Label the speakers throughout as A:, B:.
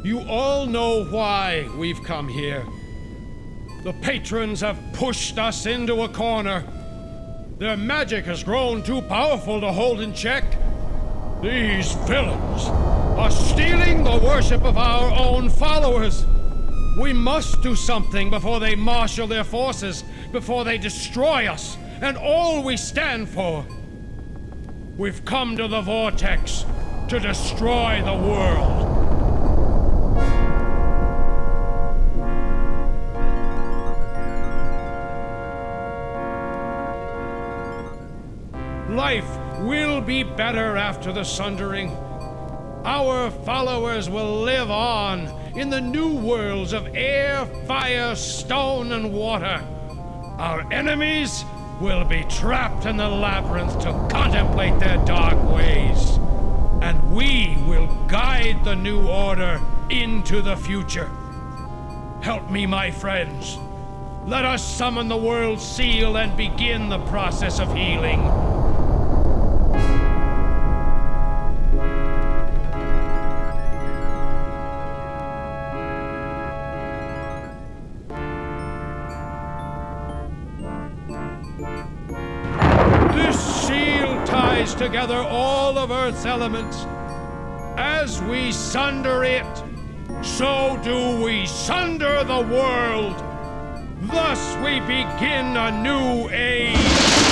A: You all know why we've come here. The patrons have pushed us into a corner. Their magic has grown too powerful to hold in check. These villains are stealing the worship of our own followers. We must do something before they marshal their forces, before they destroy us and all we stand for. We've come to the Vortex to destroy the world. Life will be better after the sundering. Our followers will live on in the new worlds of air, fire, stone, and water. Our enemies will be trapped in the labyrinth to contemplate their dark ways. And we will guide the new order into the future. Help me, my friends. Let us summon the world seal and begin the process of healing. Together all of Earth's elements. As we sunder it, so do we sunder the world. Thus we begin a new age.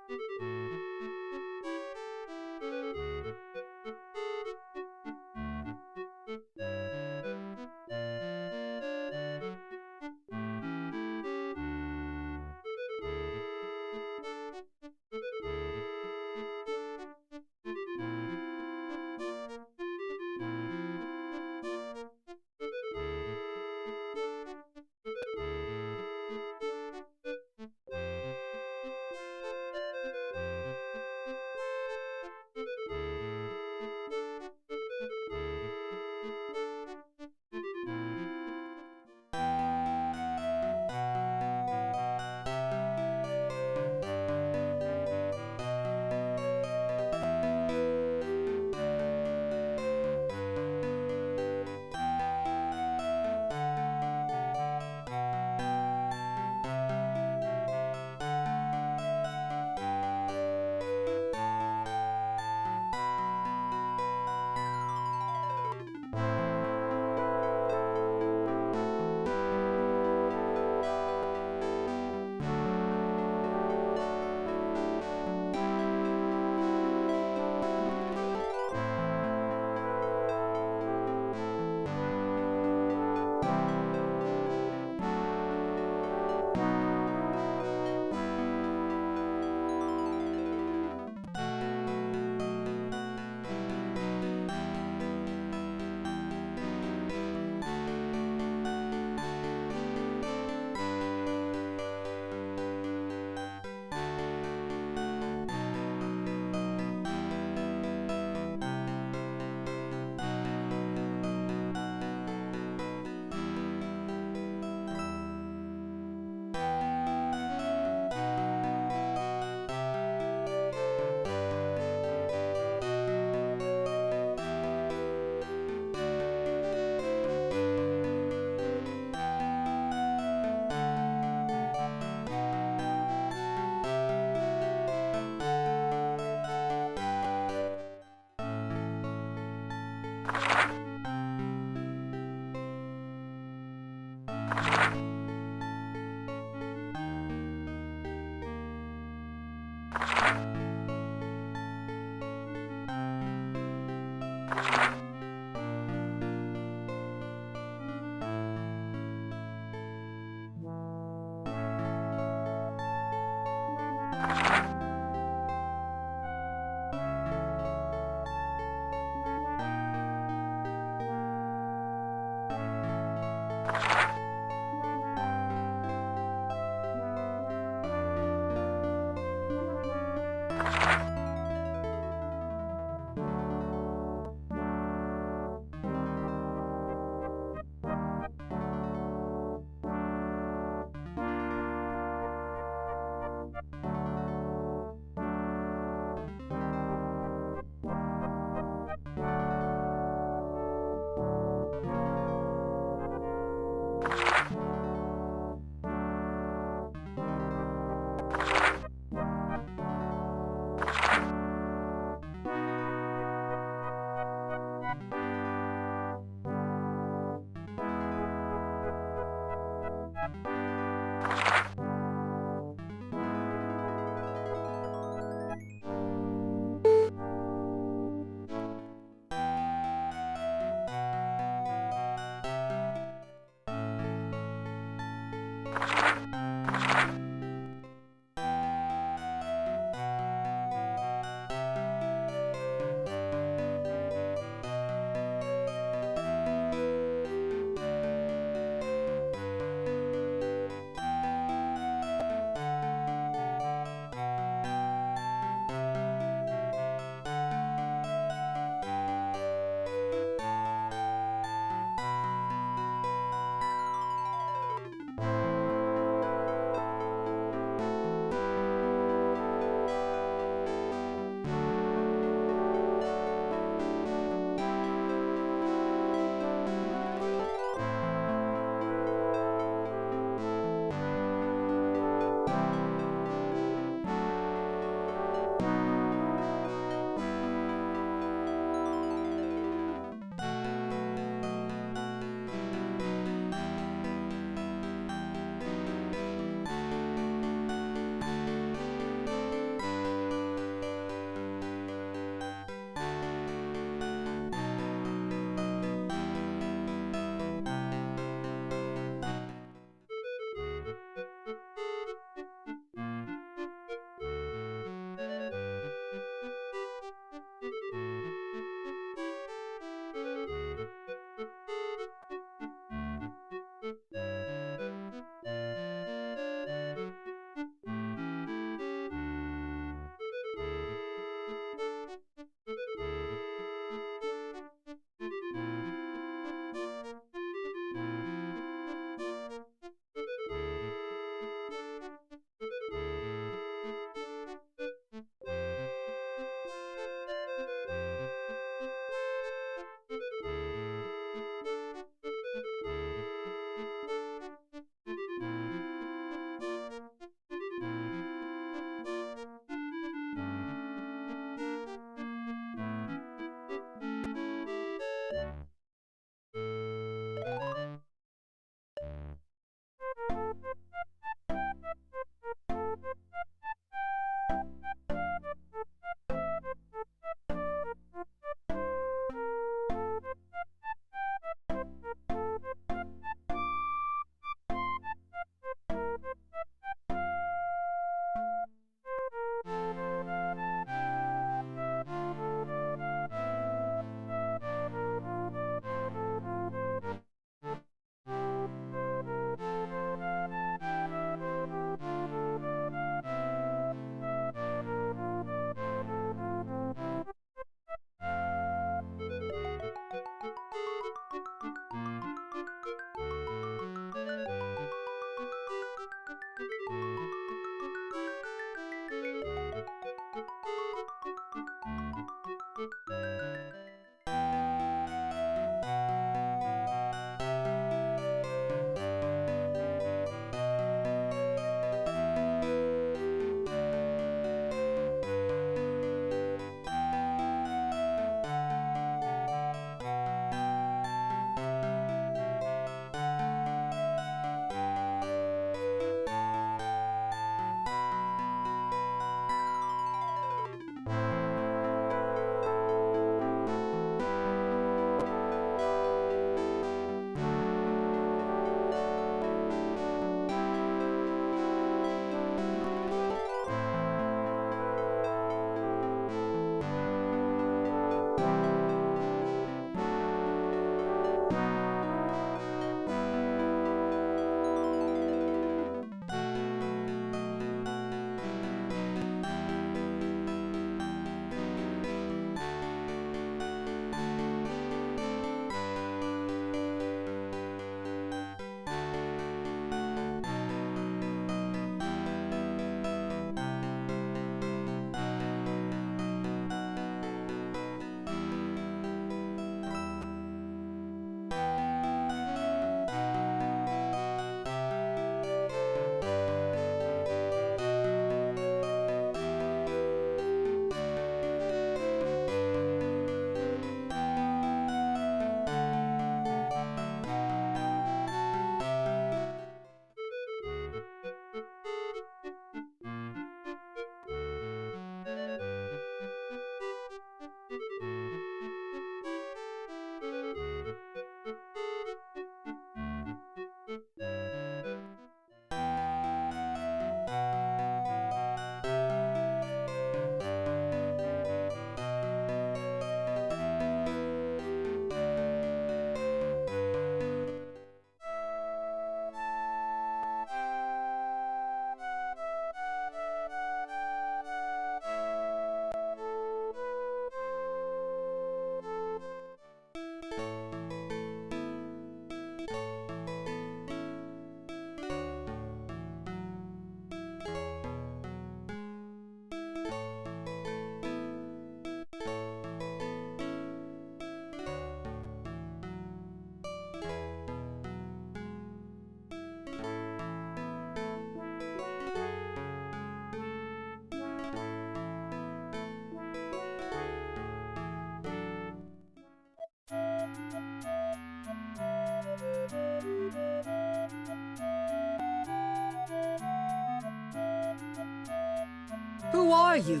B: Who are you?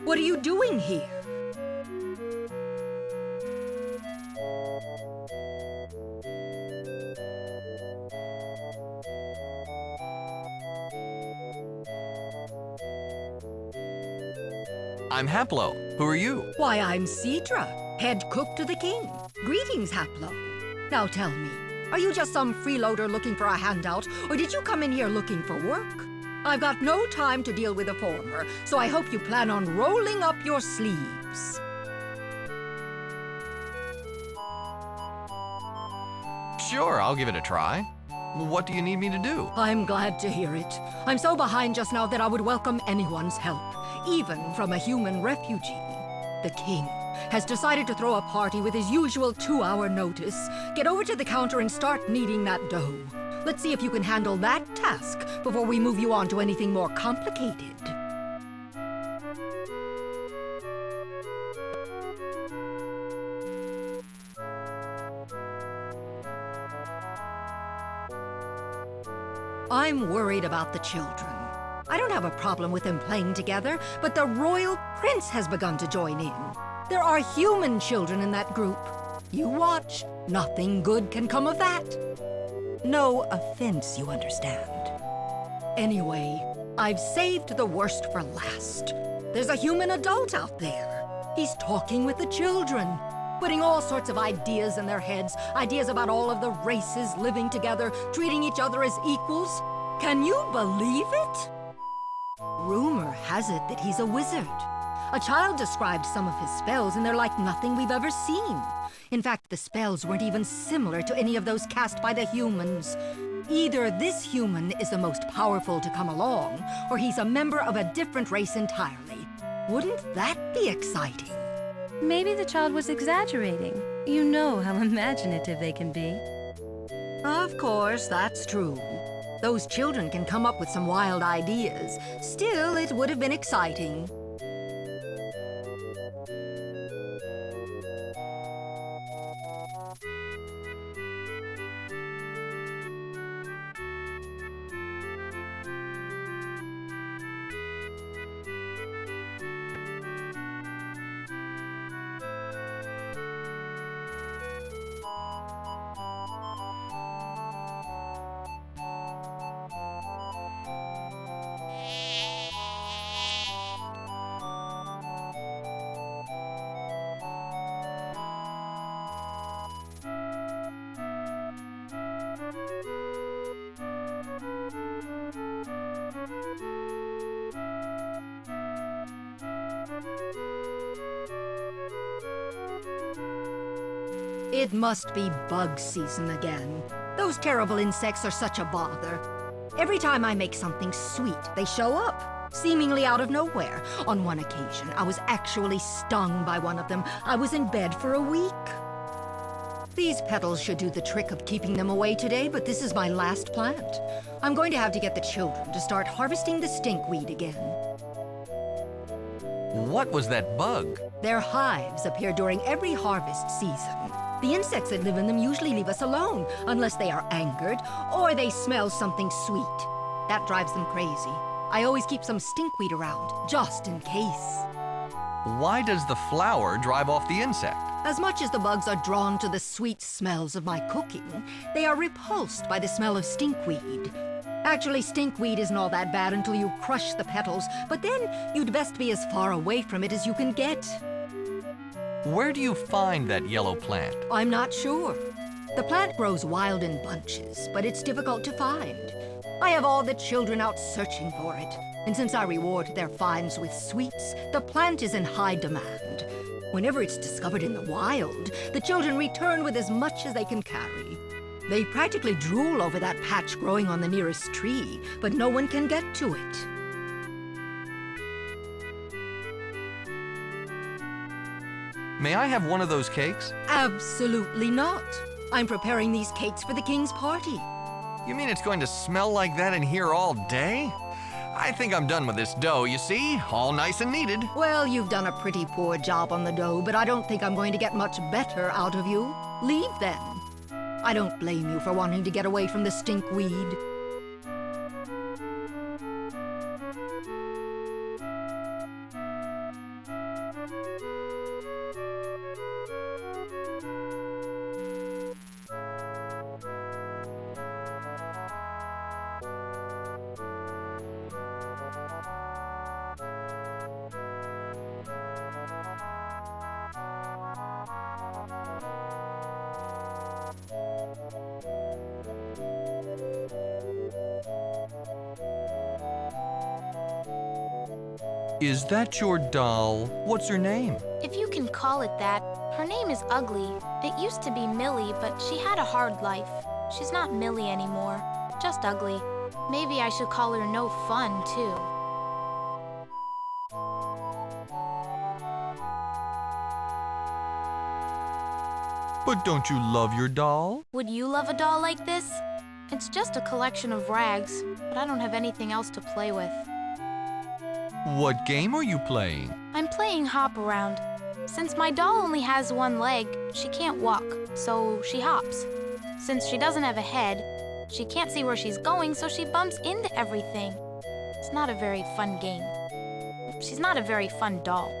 B: What are you doing here?
C: I'm Haplo. Who are you?
B: Why, I'm Cedra, head cook to the king. Greetings, Haplo. Now tell me, are you just some freeloader looking for a handout, or did you come in here looking for work? I've got no time to deal with the former, so I hope you plan on rolling up your sleeves.
C: Sure, I'll give it a try. What do you need me to do?
B: I'm glad to hear it. I'm so behind just now that I would welcome anyone's help, even from a human refugee. The king has decided to throw a party with his usual 2-hour notice. Get over to the counter and start kneading that dough. Let's see if you can handle that task before we move you on to anything more complicated. I'm worried about the children. I don't have a problem with them playing together, but the royal prince has begun to join in. There are human children in that group. You watch. Nothing good can come of that. No offense, you understand. Anyway, I've saved the worst for last. There's a human adult out there. He's talking with the children, putting all sorts of ideas in their heads, ideas about all of the races living together, treating each other as equals. Can you believe it? Rumor has it that he's a wizard. A child described some of his spells, and they're like nothing we've ever seen. In fact, the spells weren't even similar to any of those cast by the humans. Either this human is the most powerful to come along, or he's a member of a different race entirely. Wouldn't that be exciting?
D: Maybe the child was exaggerating. You know how imaginative they can be.
B: Of course, that's true. Those children can come up with some wild ideas. Still, it would have been exciting. It must be bug season again. Those terrible insects are such a bother. Every time I make something sweet, they show up, seemingly out of nowhere. On one occasion, I was actually stung by one of them. I was in bed for a week. These petals should do the trick of keeping them away today, but this is my last plant. I'm going to have to get the children to start harvesting the stinkweed again.
C: What was that bug?
B: Their hives appear during every harvest season. The insects that live in them usually leave us alone, unless they are angered, or they smell something sweet. That drives them crazy. I always keep some stinkweed around, just in case.
C: Why does the flower drive off the insect?
B: As much as the bugs are drawn to the sweet smells of my cooking, they are repulsed by the smell of stinkweed. Actually, stinkweed isn't all that bad until you crush the petals, but then you'd best be as far away from it as you can get.
C: Where do you find that yellow plant?
B: I'm not sure. The plant grows wild in bunches, but it's difficult to find. I have all the children out searching for it, and since I reward their finds with sweets, the plant is in high demand. Whenever it's discovered in the wild, the children return with as much as they can carry. They practically drool over that patch growing on the nearest tree, but no one can get to it.
C: May I have one of those cakes?
B: Absolutely not. I'm preparing these cakes for the king's party.
C: You mean it's going to smell like that in here all day? I think I'm done with this dough, you see? All nice and kneaded.
B: Well, you've done a pretty poor job on the dough, but I don't think I'm going to get much better out of you. Leave then. I don't blame you for wanting to get away from the stinkweed.
C: Is that your doll? What's her name?
E: If you can call it that, her name is Ugly. It used to be Millie, but she had a hard life. She's not Millie anymore, just Ugly. Maybe I should call her No Fun, too.
C: But don't you love your doll?
E: Would you love a doll like this? It's just a collection of rags, but I don't have anything else to play with.
C: What game are you playing?
E: I'm playing Hop Around. Since my doll only has one leg, she can't walk, so she hops. Since she doesn't have a head, she can't see where she's going, so she bumps into everything. It's not a very fun game. She's not a very fun doll.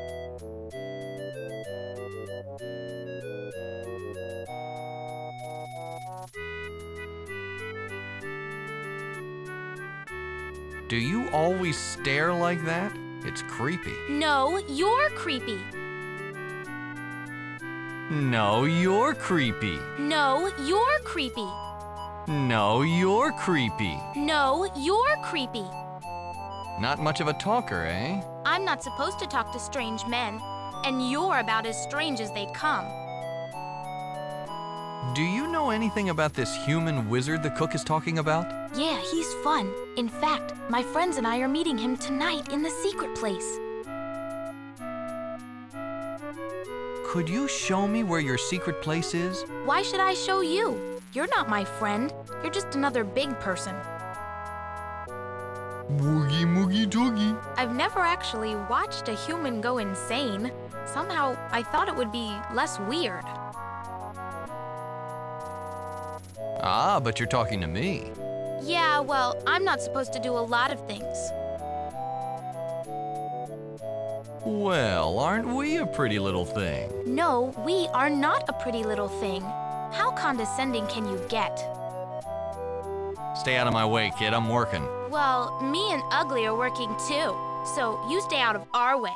C: Do you always stare like that? It's creepy.
E: No, you're creepy.
C: No, you're creepy.
E: No, you're creepy.
C: No, you're creepy.
E: No, you're creepy.
C: Not much of a talker, eh?
E: I'm not supposed to talk to strange men, and you're about as strange as they come.
C: Do you know anything about this human wizard the cook is talking about?
E: Yeah, he's fun. In fact, my friends and I are meeting him tonight in the secret place.
C: Could you show me where your secret place is?
E: Why should I show you? You're not my friend. You're just another big person.
C: Woogie moogie doogie.
E: I've never actually watched a human go insane. Somehow, I thought it would be less weird.
C: Ah, but you're talking to me.
E: Yeah, well, I'm not supposed to do a lot of things.
C: Well, aren't we a pretty little thing?
E: No, we are not a pretty little thing. How condescending can you get?
C: Stay out of my way, kid. I'm working.
E: Well, me and Ugly are working too, so you stay out of our way.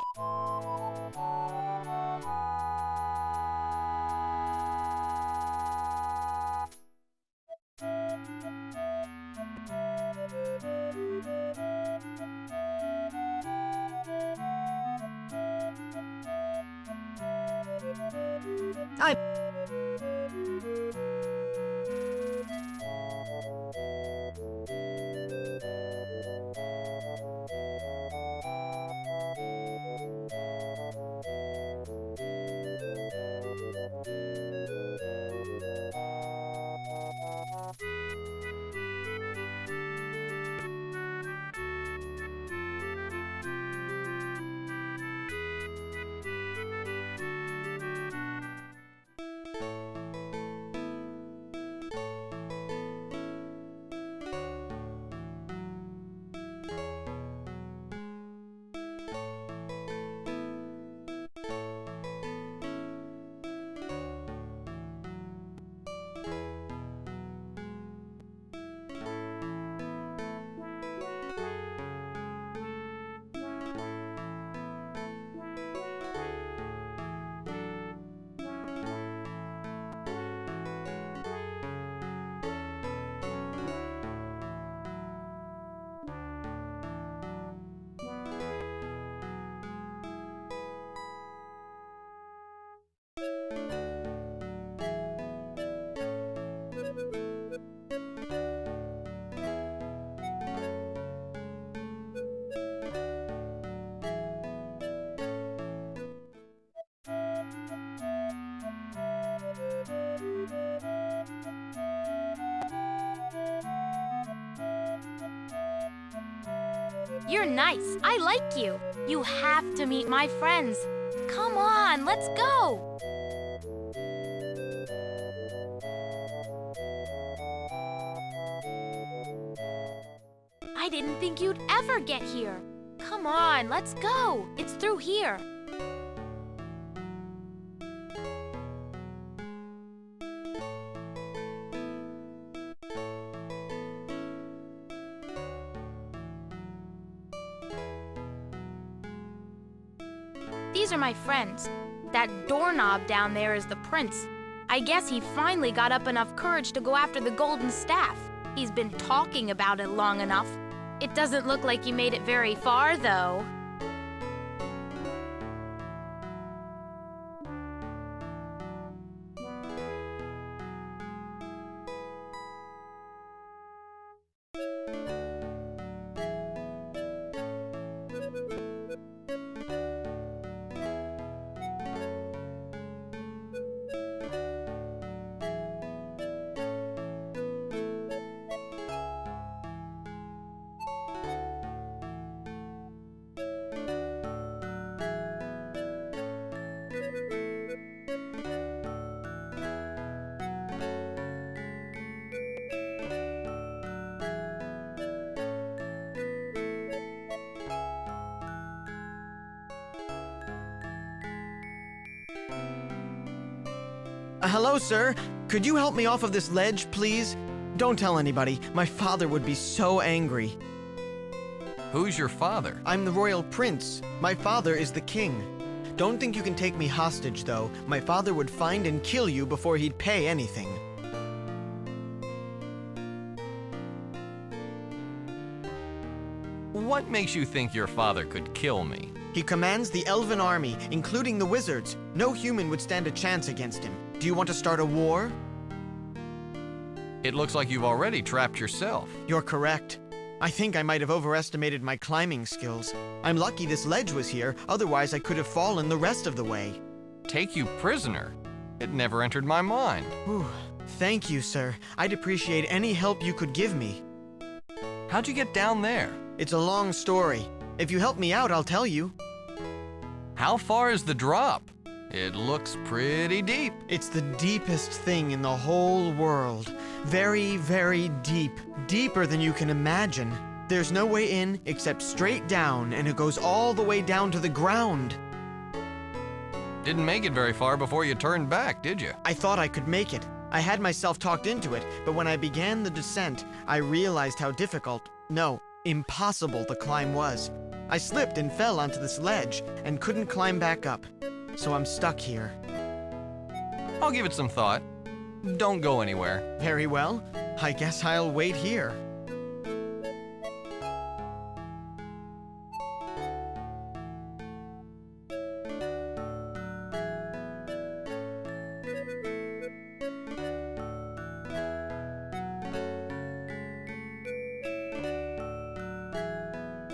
E: You're nice. I like you. You have to meet my friends. Come on, let's go. I didn't think you'd ever get here. Come on, let's go. It's through here. These are my friends. That doorknob down there is the prince. I guess he finally got up enough courage to go after the golden staff. He's been talking about it long enough. It doesn't look like he made it very far, though.
F: Hello, sir. Could you help me off of this ledge, please? Don't tell anybody. My father would be so angry.
C: Who's your father?
F: I'm the royal prince. My father is the king. Don't think you can take me hostage, though. My father would find and kill you before he'd pay anything.
C: What makes you think your father could kill me?
F: He commands the elven army, including the wizards. No human would stand a chance against him. Do you want to start a war?
C: It looks like you've already trapped yourself.
F: You're correct. I think I might have overestimated my climbing skills. I'm lucky this ledge was here, otherwise I could have fallen the rest of the way.
C: Take you prisoner? It never entered my mind.
F: Whew. Thank you, sir. I'd appreciate any help you could give me.
C: How'd you get down there?
F: It's a long story. If you help me out, I'll tell you.
C: How far is the drop? It looks pretty deep.
F: It's the deepest thing in the whole world. Very, very deep. Deeper than you can imagine. There's no way in except straight down, and it goes all the way down to the ground.
C: Didn't make it very far before you turned back, did you?
F: I thought I could make it. I had myself talked into it, but when I began the descent, I realized how difficult, no, impossible the climb was. I slipped and fell onto this ledge and couldn't climb back up. So I'm stuck here.
C: I'll give it some thought. Don't go anywhere.
F: Very well. I guess I'll wait here.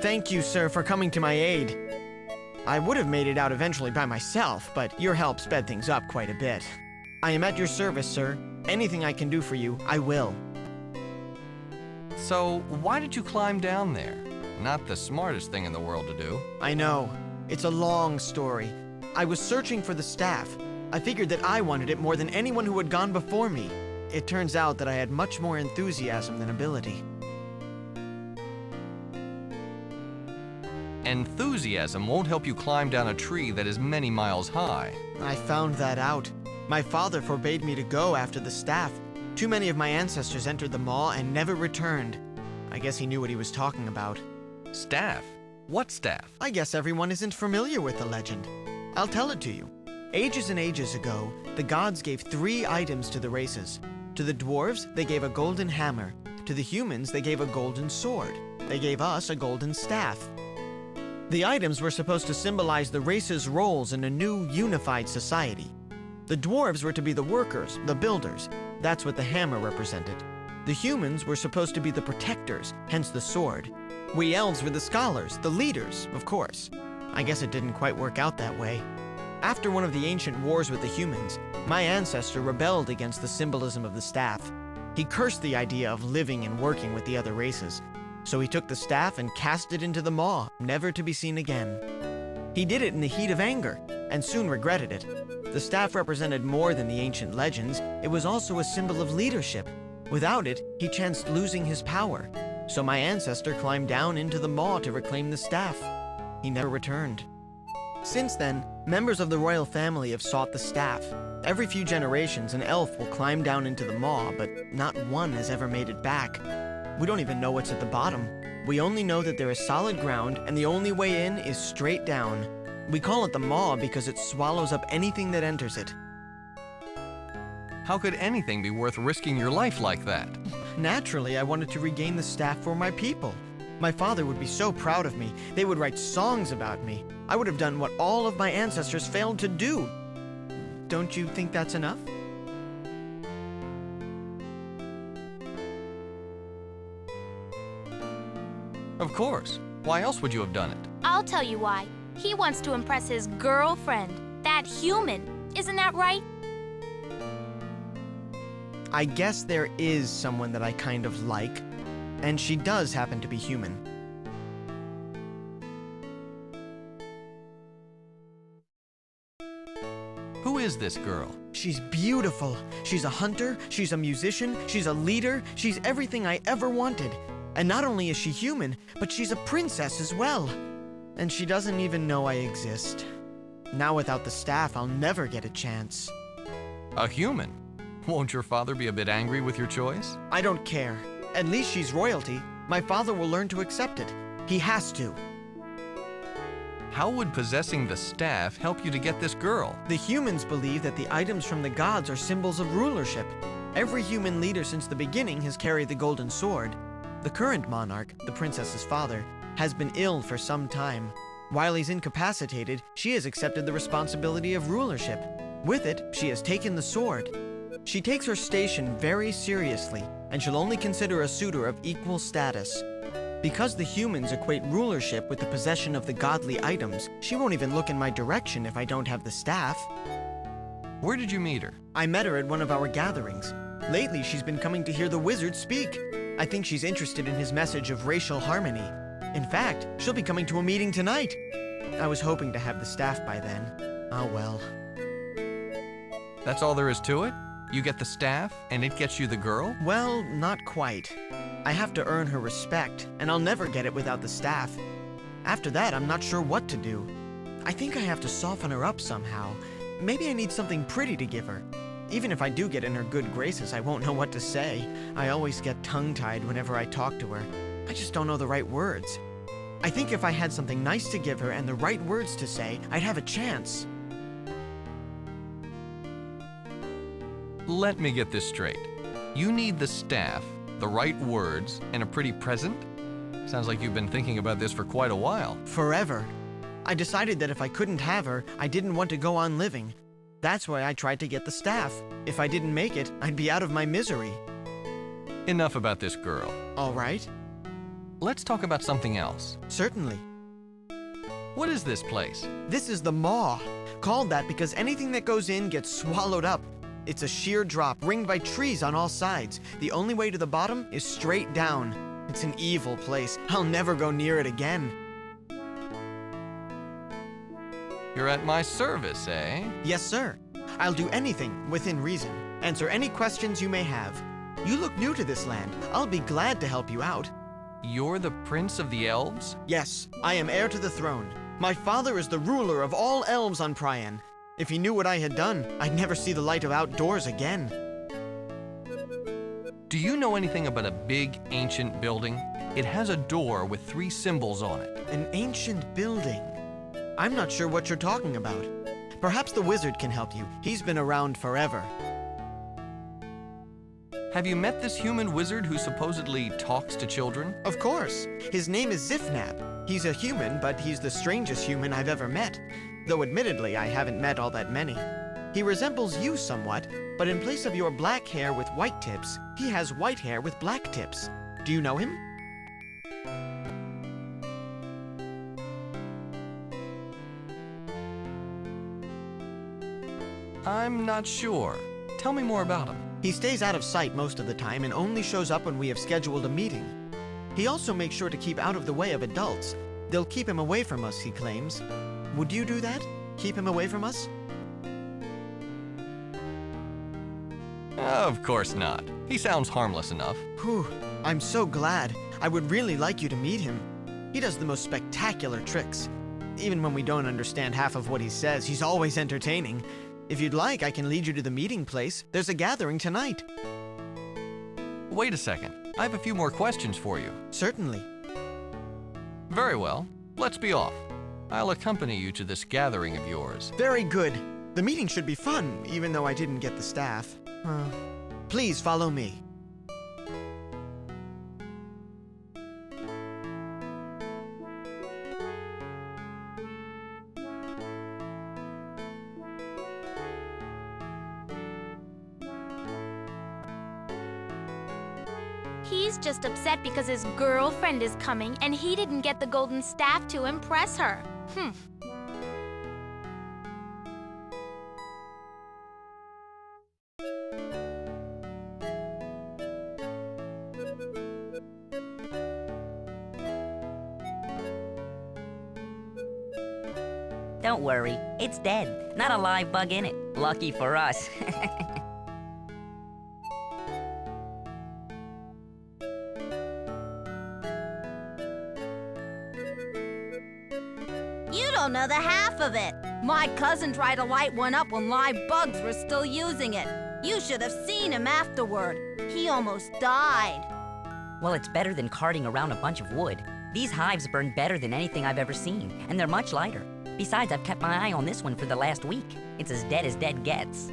F: Thank you, sir, for coming to my aid. I would have made it out eventually by myself, but your help sped things up quite a bit. I am at your service, sir. Anything I can do for you, I will.
C: So, why did you climb down there? Not the smartest thing in the world to do.
F: I know. It's a long story. I was searching for the staff. I figured that I wanted it more than anyone who had gone before me. It turns out that I had much more enthusiasm than ability.
C: Enthusiasm won't help you climb down a tree that is many miles high.
F: I found that out. My father forbade me to go after the staff. Too many of my ancestors entered the maw and never returned. I guess he knew what he was talking about.
C: Staff? What staff?
F: I guess everyone isn't familiar with the legend. I'll tell it to you. Ages and ages ago, the gods gave 3 items to the races. To the dwarves, they gave a golden hammer. To the humans, they gave a golden sword. They gave us a golden staff. The items were supposed to symbolize the race's roles in a new, unified society. The dwarves were to be the workers, the builders. That's what the hammer represented. The humans were supposed to be the protectors, hence the sword. We elves were the scholars, the leaders, of course. I guess it didn't quite work out that way. After one of the ancient wars with the humans, my ancestor rebelled against the symbolism of the staff. He cursed the idea of living and working with the other races. So he took the staff and cast it into the maw, never to be seen again. He did it in the heat of anger, and soon regretted it. The staff represented more than the ancient legends. It was also a symbol of leadership. Without it, he chanced losing his power. So my ancestor climbed down into the maw to reclaim the staff. He never returned. Since then, members of the royal family have sought the staff. Every few generations, an elf will climb down into the maw, but not one has ever made it back. We don't even know what's at the bottom. We only know that there is solid ground, and the only way in is straight down. We call it the maw because it swallows up anything that enters it.
C: How could anything be worth risking your life like that?
F: Naturally, I wanted to regain the staff for my people. My father would be so proud of me. They would write songs about me. I would have done what all of my ancestors failed to do. Don't you think that's enough?
C: Of course. Why else would you have done it?
E: I'll tell you why. He wants to impress his girlfriend, that human. Isn't that right?
F: I guess there is someone that I kind of like, and she does happen to be human.
C: Who is this girl?
F: She's beautiful. She's a hunter, she's a musician, she's a leader, she's everything I ever wanted. And not only is she human, but she's a princess as well. And she doesn't even know I exist. Now without the staff, I'll never get a chance.
C: A human? Won't your father be a bit angry with your choice?
F: I don't care. At least she's royalty. My father will learn to accept it. He has to.
C: How would possessing the staff help you to get this girl?
F: The humans believe that the items from the gods are symbols of rulership. Every human leader since the beginning has carried the golden sword. The current monarch, the princess's father, has been ill for some time. While he's incapacitated, she has accepted the responsibility of rulership. With it, she has taken the sword. She takes her station very seriously, and she'll only consider a suitor of equal status. Because the humans equate rulership with the possession of the godly items, she won't even look in my direction if I don't have the staff.
C: Where did you meet her?
F: I met her at one of our gatherings. Lately, she's been coming to hear the wizard speak. I think she's interested in his message of racial harmony. In fact, she'll be coming to a meeting tonight. I was hoping to have the staff by then. Oh well.
C: That's all there is to it? You get the staff, and it gets you the girl?
F: Well, not quite. I have to earn her respect, and I'll never get it without the staff. After that, I'm not sure what to do. I think I have to soften her up somehow. Maybe I need something pretty to give her. Even if I do get in her good graces, I won't know what to say. I always get tongue-tied whenever I talk to her. I just don't know the right words. I think if I had something nice to give her and the right words to say, I'd have a chance.
C: Let me get this straight. You need the staff, the right words, and a pretty present? Sounds like you've been thinking about this for quite a while.
F: Forever. I decided that if I couldn't have her, I didn't want to go on living. That's why I tried to get the staff. If I didn't make it, I'd be out of my misery.
C: Enough about this girl.
F: All right?
C: Let's talk about something else.
F: Certainly.
C: What is this place?
F: This is the maw. Called that because anything that goes in gets swallowed up. It's a sheer drop, ringed by trees on all sides. The only way to the bottom is straight down. It's an evil place. I'll never go near it again.
C: You're at my service, eh?
F: Yes, sir. I'll do anything within reason. Answer any questions you may have. You look new to this land. I'll be glad to help you out.
C: You're the prince of the elves?
F: Yes, I am heir to the throne. My father is the ruler of all elves on Prian. If he knew what I had done, I'd never see the light of outdoors again.
C: Do you know anything about a big, ancient building? It has a door with 3 symbols on it.
F: An ancient building? I'm not sure what you're talking about. Perhaps the wizard can help you. He's been around forever.
C: Have you met this human wizard who supposedly talks to children?
F: Of course. His name is Zifnab. He's a human, but he's the strangest human I've ever met. Though admittedly, I haven't met all that many. He resembles you somewhat, but in place of your black hair with white tips, he has white hair with black tips. Do you know him?
C: I'm not sure. Tell me more about him.
F: He stays out of sight most of the time and only shows up when we have scheduled a meeting. He also makes sure to keep out of the way of adults. They'll keep him away from us, he claims. Would you do that? Keep him away from us?
C: Of course not. He sounds harmless enough.
F: Whew, I'm so glad. I would really like you to meet him. He does the most spectacular tricks. Even when we don't understand half of what he says, he's always entertaining. If you'd like, I can lead you to the meeting place. There's a gathering tonight.
C: Wait a second. I have a few more questions for you.
F: Certainly.
C: Very well. Let's be off. I'll accompany you to this gathering of yours.
F: Very good. The meeting should be fun, even though I didn't get the staff. Please follow me.
E: He's just upset because his girlfriend is coming and he didn't get the golden staff to impress her.
G: Don't worry, it's dead. Not a live bug in it. Lucky for us.
H: You don't know the half of it. My cousin tried to light one up when live bugs were still using it. You should have seen him afterward. He almost died.
G: Well, it's better than carting around a bunch of wood. These hives burn better than anything I've ever seen, and they're much lighter. Besides, I've kept my eye on this one for the last week. It's as dead gets.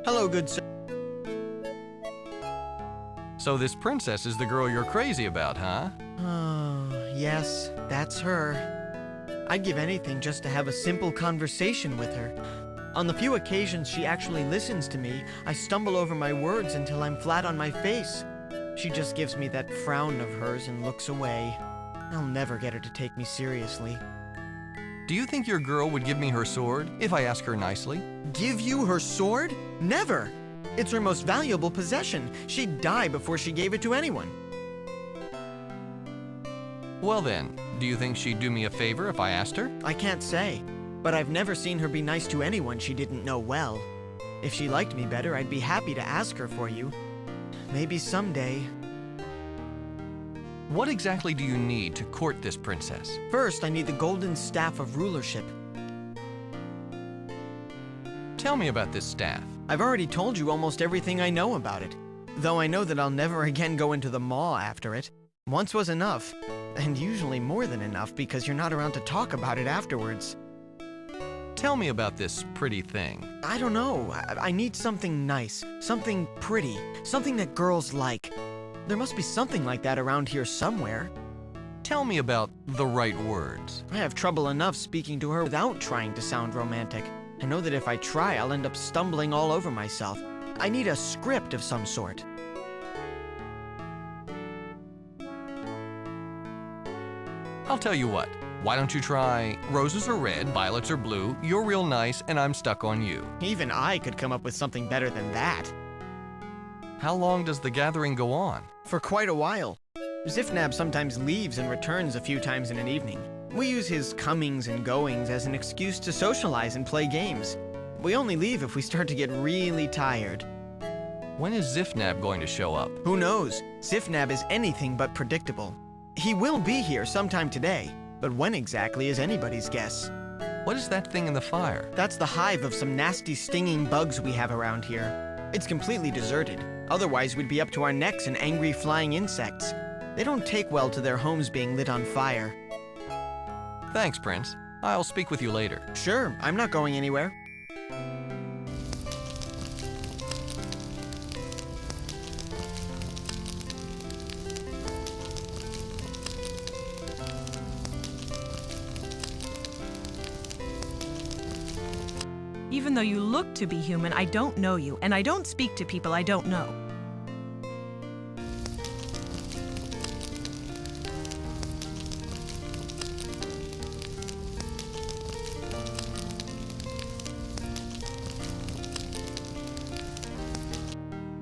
F: Hello, good sir.
C: So this princess is the girl you're crazy about, huh?
F: Oh, yes, that's her. I'd give anything just to have a simple conversation with her. On the few occasions she actually listens to me, I stumble over my words until I'm flat on my face. She just gives me that frown of hers and looks away. I'll never get her to take me seriously.
C: Do you think your girl would give me her sword if I ask her nicely?
F: Give you her sword? Never! It's her most valuable possession. She'd die before she gave it to anyone.
C: Well then, do you think she'd do me a favor if I asked her?
F: I can't say, but I've never seen her be nice to anyone she didn't know well. If she liked me better, I'd be happy to ask her for you. Maybe someday.
C: What exactly do you need to court this princess?
F: First, I need the golden staff of rulership.
C: Tell me about this staff.
F: I've already told you almost everything I know about it, though I know that I'll never again go into the maw after it. Once was enough, and usually more than enough because you're not around to talk about it afterwards.
C: Tell me about this pretty thing.
F: I don't know. I need something nice, something pretty, something that girls like. There must be something like that around here somewhere.
C: Tell me about the right words.
F: I have trouble enough speaking to her without trying to sound romantic. I know that if I try, I'll end up stumbling all over myself. I need a script of some sort.
C: I'll tell you what. Why don't you try roses are red, violets are blue, you're real nice, and I'm stuck on you.
F: Even I could come up with something better than that.
C: How long does the gathering go on?
F: For quite a while. Zifnab sometimes leaves and returns a few times in an evening. We use his comings and goings as an excuse to socialize and play games. We only leave if we start to get really tired.
C: When is Zifnab going to show up?
F: Who knows? Zifnab is anything but predictable. He will be here sometime today, but when exactly is anybody's guess.
C: What is that thing in the fire?
F: That's the hive of some nasty stinging bugs we have around here. It's completely deserted. Otherwise, we'd be up to our necks in angry flying insects. They don't take well to their homes being lit on fire.
C: Thanks, Prince. I'll speak with you later.
F: Sure, I'm not going anywhere.
I: Even though you look to be human, I don't know you, and I don't speak to people I don't know.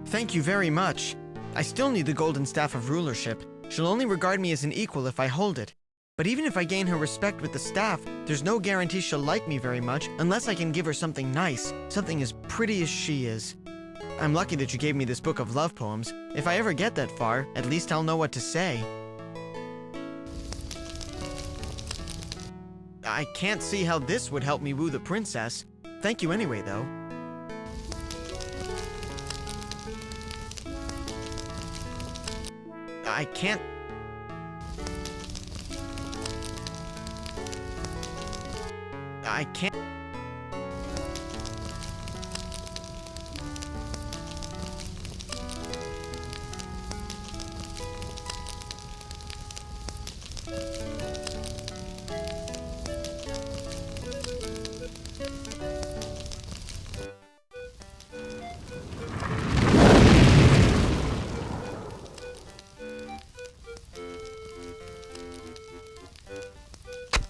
F: Thank you very much. I still need the golden staff of rulership. She'll only regard me as an equal if I hold it. But even if I gain her respect with the staff, there's no guarantee she'll like me very much unless I can give her something nice, something as pretty as she is. I'm lucky that you gave me this book of love poems. If I ever get that far, at least I'll know what to say. I can't see how this would help me woo the princess. Thank you anyway, though. I can't...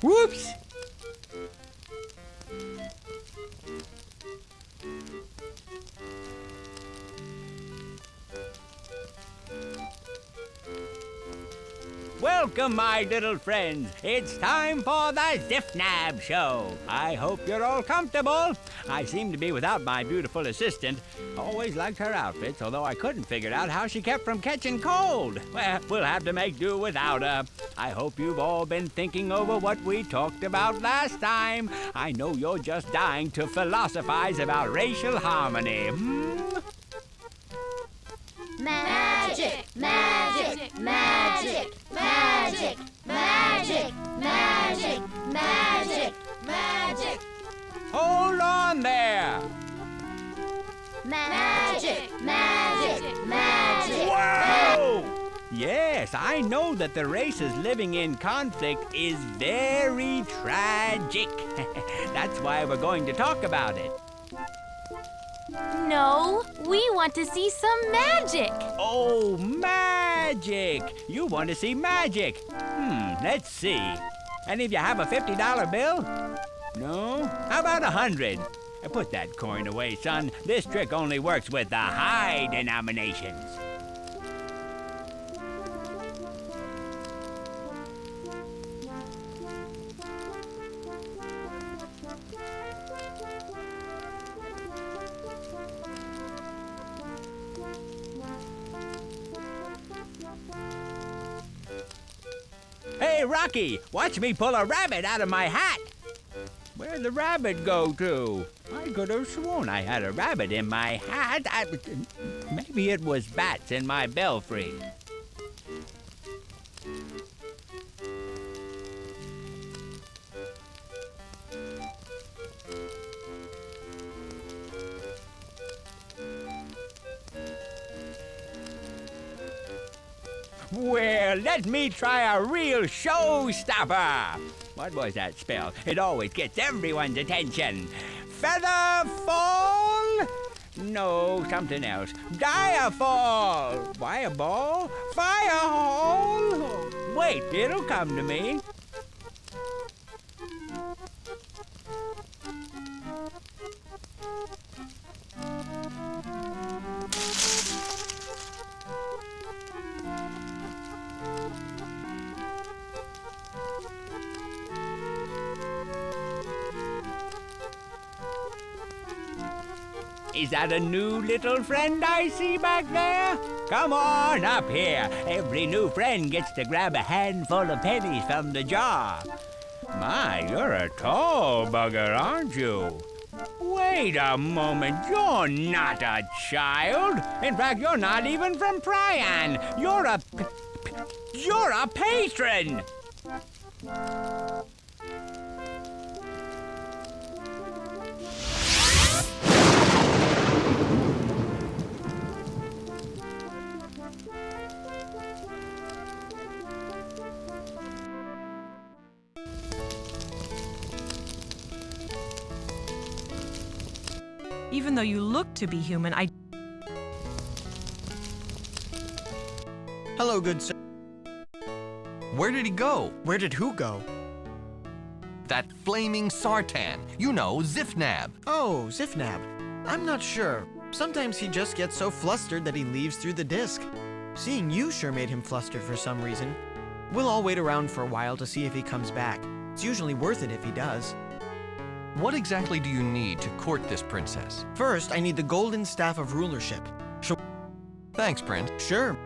J: Whoops! Welcome, my little friends. It's time for the Ziffnab Show. I hope you're all comfortable. I seem to be without my beautiful assistant. Always liked her outfits, although I couldn't figure out how she kept from catching cold. Well, we'll have to make do without her. I hope you've all been thinking over what we talked about last time. I know you're just dying to philosophize about racial harmony.
H: Magic, magic, magic, magic, magic, magic, magic, magic.
J: Hold on there.
H: Magic, magic, magic.
J: Whoa! Yes, I know that the races living in conflict is very tragic. That's why we're going to talk about it.
E: No, we want to see some magic.
J: Oh, magic! You want to see magic? Let's see. Any of you have a $50 bill? No? How about 100? Put that coin away, son. This trick only works with the high denominations. Hey, Rocky, watch me pull a rabbit out of my hat. Where'd the rabbit go to? I could have sworn I had a rabbit in my hat. Maybe it was bats in my belfry. Well, let me try a real showstopper. What was that spell? It always gets everyone's attention. Feather fall? No, something else. Direfall. Fireball? Firehole? Wait, it'll come to me. Is that a new little friend I see back there? Come on up here. Every new friend gets to grab a handful of pennies from the jar. My, you're a tall bugger, aren't you? Wait a moment, you're not a child. In fact, you're not even from Prion. You're a patron.
I: Even though you look to be human,
F: Hello, good sir.
C: Where did he go?
F: Where did who go?
C: That flaming Sartan. You know, Ziffnab.
F: Oh, Ziffnab. I'm not sure. Sometimes he just gets so flustered that he leaves through the disc. Seeing you sure made him flustered for some reason. We'll all wait around for a while to see if he comes back. It's usually worth it if he does.
C: What exactly do you need to court this princess?
F: First, I need the golden staff of rulership.
C: Thanks, Prince.
F: Sure.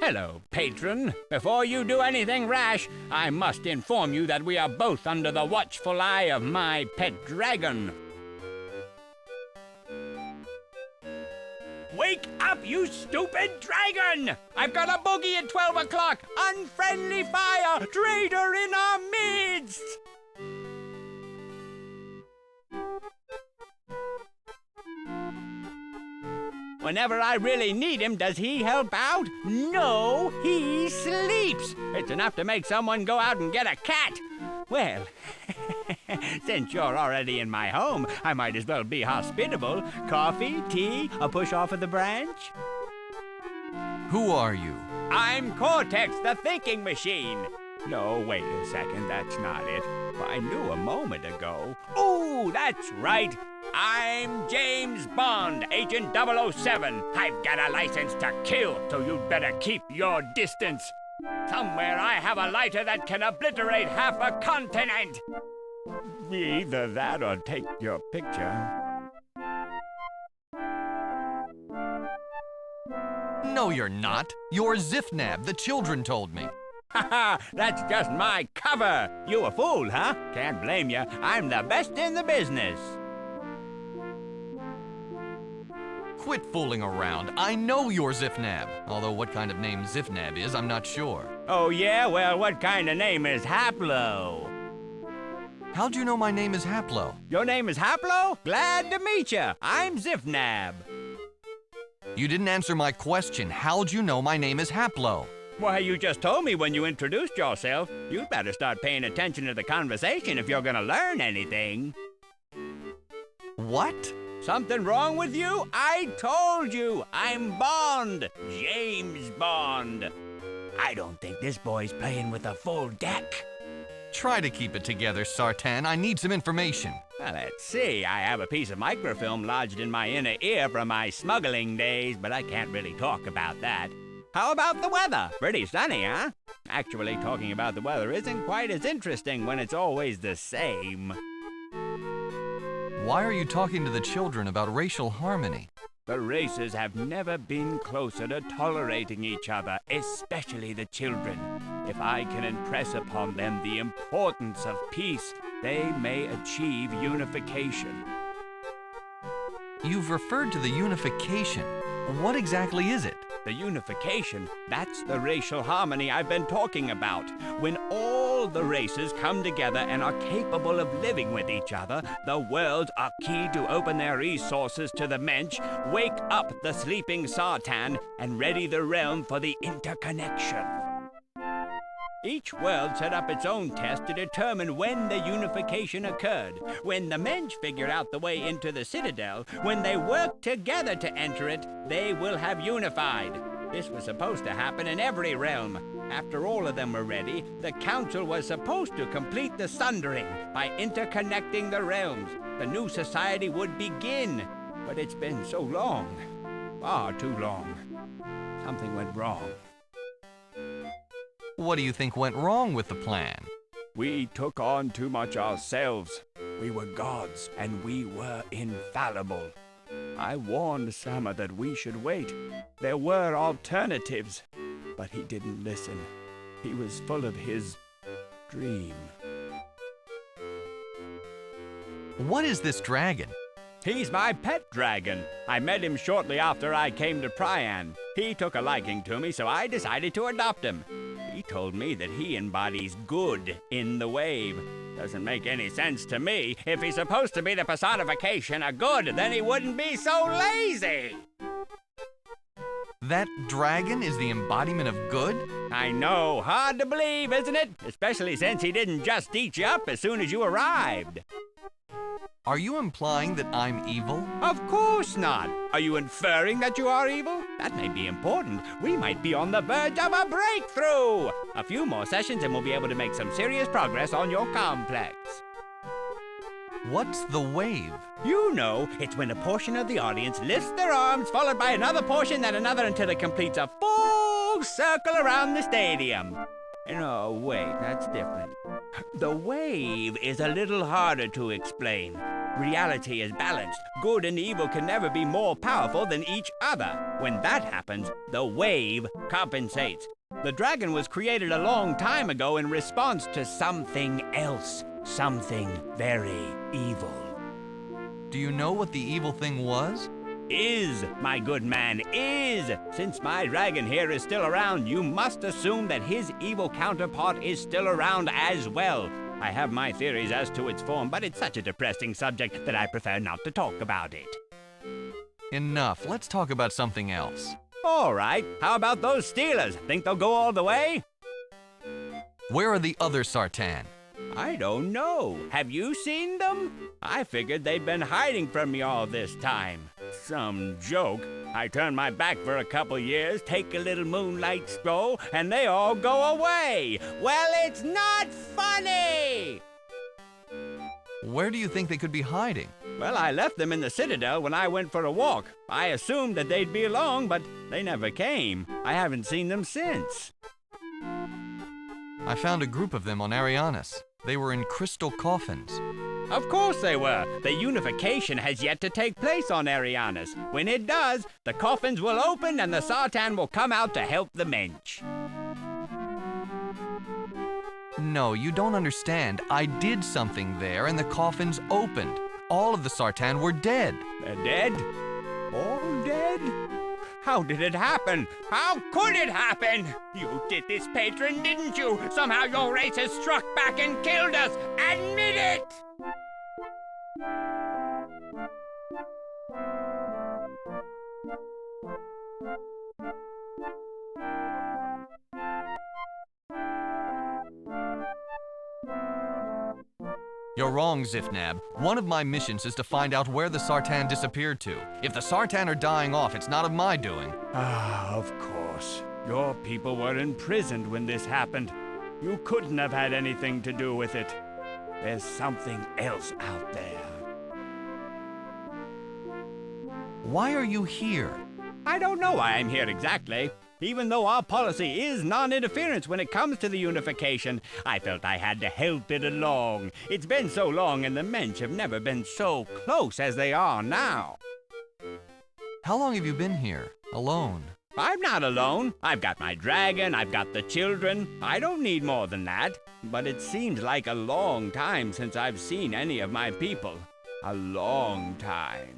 J: Hello, patron. Before you do anything rash, I must inform you that we are both under the watchful eye of my pet dragon. Wake up, you stupid dragon! I've got a boogie at 12 o'clock! Unfriendly fire! Traitor in our midst! Whenever I really need him, does he help out? No, he sleeps. It's enough to make someone go out and get a cat. Well, since you're already in my home, I might as well be hospitable. Coffee, tea, a push off of the branch?
C: Who are you?
J: I'm Cortex, the thinking machine. No, wait a second, that's not it. I knew a moment ago. Ooh, that's right. I'm James Bond, Agent 007. I've got a license to kill, so you'd better keep your distance. Somewhere I have a lighter that can obliterate half a continent. Either that or take your picture.
C: No, you're not. You're Zifnab, the children told me.
J: Haha, that's just my cover. You a fool, huh? Can't blame you. I'm the best in the business.
C: Quit fooling around. I know you're Zifnab. Although what kind of name Zifnab is, I'm not sure.
J: Oh, yeah? Well, what kind of name is Haplo?
C: How'd you know my name is Haplo?
J: Your name is Haplo? Glad to meet you. I'm Zifnab.
C: You didn't answer my question. How'd you know my name is Haplo?
J: Why, you just told me when you introduced yourself. You'd better start paying attention to the conversation if you're gonna learn anything.
C: What?
J: Something wrong with you? I told you! I'm Bond! James Bond! I don't think this boy's playing with a full deck.
C: Try to keep it together, Sartan. I need some information.
J: Well, let's see. I have a piece of microfilm lodged in my inner ear from my smuggling days, but I can't really talk about that. How about the weather? Pretty sunny, huh? Actually, talking about the weather isn't quite as interesting when it's always the same.
C: Why are you talking to the children about racial harmony?
J: The races have never been closer to tolerating each other, especially the children. If I can impress upon them the importance of peace, they may achieve unification.
C: You've referred to the unification. What exactly is it?
J: The unification, that's the racial harmony I've been talking about. When all the races come together and are capable of living with each other, the worlds are key to open their resources to the Mensch, wake up the sleeping Sartan, and ready the realm for the interconnection. Each world set up its own test to determine when the unification occurred. When the Mensch figured out the way into the Citadel, when they worked together to enter it, they will have unified. This was supposed to happen in every realm. After all of them were ready, the council was supposed to complete the sundering by interconnecting the realms. The new society would begin. But it's been so long. Far too long. Something went wrong.
C: What do you think went wrong with the plan?
J: We took on too much ourselves. We were gods, and we were infallible. I warned Sama that we should wait. There were alternatives, but he didn't listen. He was full of his dream.
C: What is this dragon?
J: He's my pet dragon. I met him shortly after I came to Prian. He took a liking to me, so I decided to adopt him. He told me that he embodies good in the wave. Doesn't make any sense to me. If he's supposed to be the personification of good, then he wouldn't be so lazy.
C: That dragon is the embodiment of good?
J: I know. Hard to believe, isn't it? Especially since he didn't just eat you up as soon as you arrived.
C: Are you implying that I'm evil?
J: Of course not. Are you inferring that you are evil? That may be important. We might be on the verge of a breakthrough. A few more sessions and we'll be able to make some serious progress on your complex.
C: What's the wave?
J: You know, it's when a portion of the audience lifts their arms, followed by another portion, then another, until it completes a full circle around the stadium. No, wait, that's different. The wave is a little harder to explain. Reality is balanced. Good and evil can never be more powerful than each other. When that happens, the wave compensates. The dragon was created a long time ago in response to something else. Something very evil.
C: Do you know what the evil thing was?
J: Is, my good man, is. Since my dragon here is still around, you must assume that his evil counterpart is still around as well. I have my theories as to its form, but it's such a depressing subject that I prefer not to talk about it.
C: Enough. Let's talk about something else.
J: All right. How about those Steelers? Think they'll go all the way?
C: Where are the other Sartan?
J: I don't know. Have you seen them? I figured they'd been hiding from me all this time. Some joke. I turn my back for a couple years, take a little moonlight stroll, and they all go away. Well, it's not funny!
C: Where do you think they could be hiding?
J: Well, I left them in the Citadel when I went for a walk. I assumed that they'd be along, but they never came. I haven't seen them since.
C: I found a group of them on Arianis. They were in crystal coffins.
J: Of course they were. The unification has yet to take place on Arianis. When it does, the coffins will open and the Sartan will come out to help the Mensch.
C: No, you don't understand. I did something there and the coffins opened. All of the Sartan were dead.
J: They're dead? All dead? How did it happen? How could it happen? You did this, patron, didn't you? Somehow your race has struck back and killed us. Admit it!
C: You're wrong, Zifnab. One of my missions is to find out where the Sartan disappeared to. If the Sartan are dying off, it's not of my doing.
J: Ah, of course. Your people were imprisoned when this happened. You couldn't have had anything to do with it. There's something else out there.
C: Why are you here?
J: I don't know why I'm here exactly. Even though our policy is non-interference when it comes to the unification, I felt I had to help it along. It's been so long and the Mensch have never been so close as they are now.
C: How long have you been here, alone?
J: I'm not alone. I've got my dragon, I've got the children. I don't need more than that. But it seems like a long time since I've seen any of my people. A long time.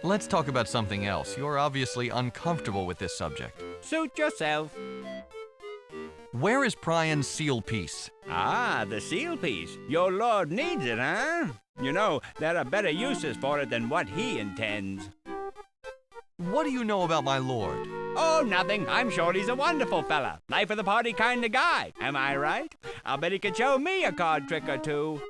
C: Let's talk about something else. You're obviously uncomfortable with this subject.
J: Suit yourself.
C: Where is Prian's seal piece?
J: Ah, the seal piece. Your lord needs it, huh? You know, there are better uses for it than what he intends.
C: What do you know about my lord?
J: Oh, nothing. I'm sure he's a wonderful fella. Life of the party kind of guy. Am I right? I'll bet he could show me a card trick or two.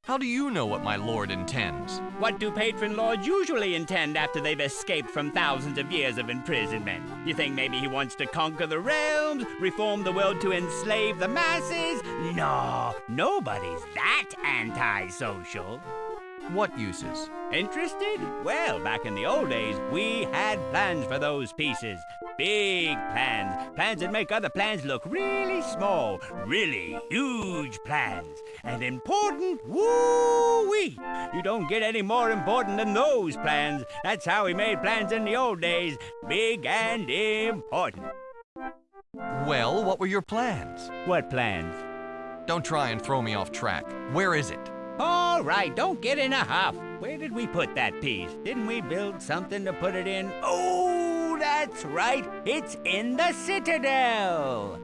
C: How do you know what my lord intends?
J: What do patron lords usually intend after they've escaped from thousands of years of imprisonment? You think maybe he wants to conquer the realms, reform the world to enslave the masses? No, nobody's that antisocial.
C: What uses?
J: Interested? Well, back in the old days, we had plans for those pieces. Big plans. Plans that make other plans look really small. Really huge plans. And important, woo-wee! You don't get any more important than those plans. That's how we made plans in the old days. Big and important.
C: Well, what were your plans?
J: What plans?
C: Don't try and throw me off track. Where is it?
J: All right, don't get in a huff. Where did we put that piece? Didn't we build something to put it in? Oh, that's right. It's in the Citadel.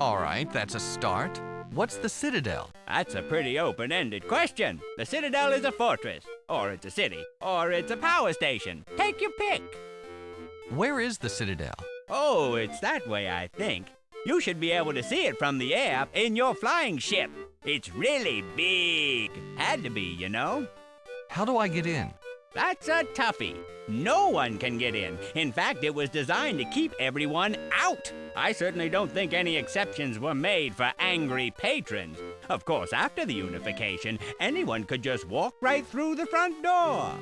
C: All right, that's a start. What's the Citadel?
J: That's a pretty open-ended question. The Citadel is a fortress, or it's a city, or it's a power station. Take your pick.
C: Where is the Citadel?
J: Oh, it's that way, I think. You should be able to see it from the air in your flying ship. It's really big. Had to be, you know.
C: How do I get in?
J: That's a toughie. No one can get in. In fact, it was designed to keep everyone out. I certainly don't think any exceptions were made for angry patrons. Of course, after the unification, anyone could just walk right through the front door.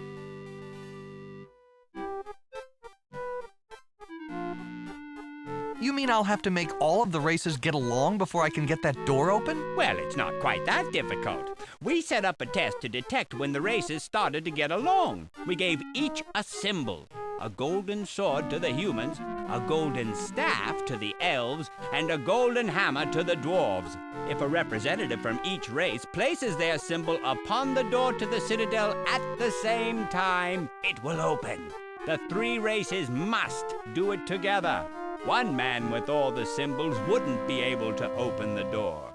C: You mean I'll have to make all of the races get along before I can get that door open?
J: Well, it's not quite that difficult. We set up a test to detect when the races started to get along. We gave each a symbol. A golden sword to the humans, a golden staff to the elves, and a golden hammer to the dwarves. If a representative from each race places their symbol upon the door to the Citadel at the same time, it will open. The three races must do it together. One man with all the symbols wouldn't be able to open the door.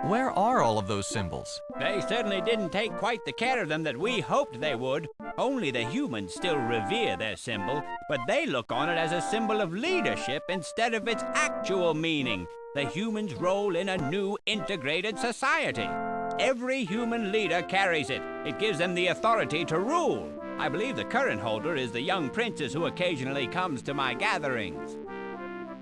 C: Where are all of those symbols?
J: They certainly didn't take quite the care of them that we hoped they would. Only the humans still revere their symbol, but they look on it as a symbol of leadership instead of its actual meaning, the human's role in a new integrated society. Every human leader carries it. It gives them the authority to rule. I believe the current holder is the young princess who occasionally comes to my gatherings.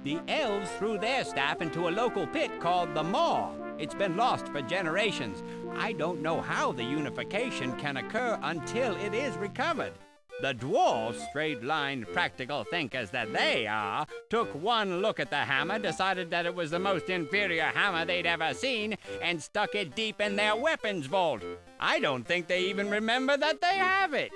J: The elves threw their staff into a local pit called the Maw. It's been lost for generations. I don't know how the unification can occur until it is recovered. The dwarves, straight-lined practical thinkers that they are, took one look at the hammer, decided that it was the most inferior hammer they'd ever seen, and stuck it deep in their weapons vault. I don't think they even remember that they have it.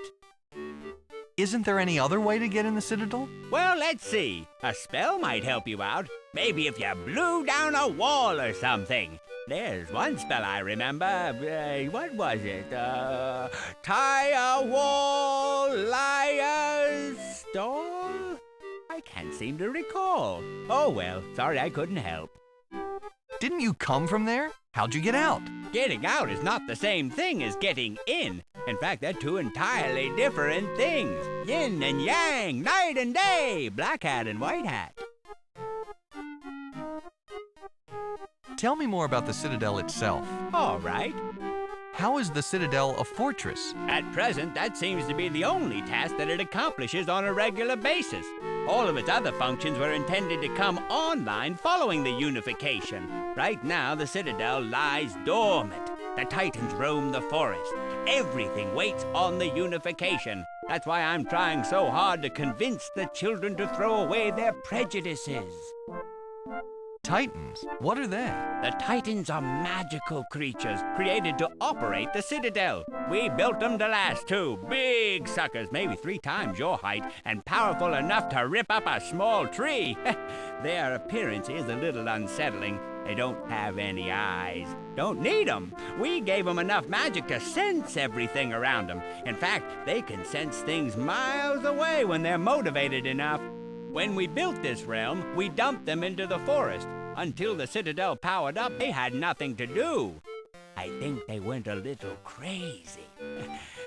C: Isn't there any other way to get in the Citadel?
J: Well, let's see. A spell might help you out. Maybe if you blew down a wall or something. There's one spell I remember. What was it? Tie a wall, lie a stall? I can't seem to recall. Oh well, sorry I couldn't help.
C: Didn't you come from there? How'd you get out?
J: Getting out is not the same thing as getting in. In fact, they're two entirely different things. Yin and yang, night and day, black hat and white hat.
C: Tell me more about the Citadel itself.
J: All right.
C: How is the Citadel a fortress?
J: At present, that seems to be the only task that it accomplishes on a regular basis. All of its other functions were intended to come online following the unification. Right now, the Citadel lies dormant. The Titans roam the forest. Everything waits on the unification. That's why I'm trying so hard to convince the children to throw away their prejudices.
C: Titans? What are they?
J: The Titans are magical creatures created to operate the Citadel. We built them to last too. Big suckers, maybe 3 times your height, and powerful enough to rip up a small tree. Their appearance is a little unsettling. They don't have any eyes. Don't need them. We gave them enough magic to sense everything around them. In fact, they can sense things miles away when they're motivated enough. When we built this realm, we dumped them into the forest. Until the Citadel powered up, they had nothing to do. I think they went a little crazy.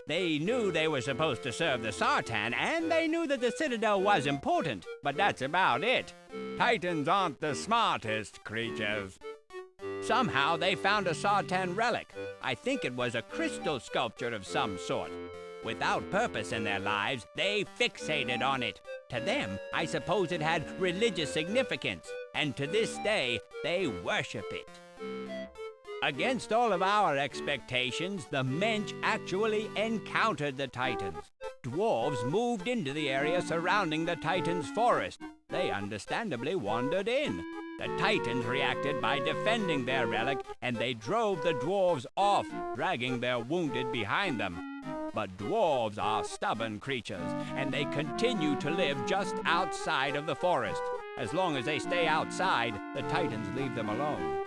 J: They knew they were supposed to serve the Sartan, and they knew that the Citadel was important, but that's about it. Titans aren't the smartest creatures. Somehow they found a Sartan relic. I think it was a crystal sculpture of some sort. Without purpose in their lives, they fixated on it. To them, I suppose it had religious significance, and to this day, they worship it. Against all of our expectations, the Mensch actually encountered the Titans. Dwarves moved into the area surrounding the Titans' forest. They understandably wandered in. The Titans reacted by defending their relic, and they drove the dwarves off, dragging their wounded behind them. But dwarves are stubborn creatures, and they continue to live just outside of the forest. As long as they stay outside, the Titans leave them alone.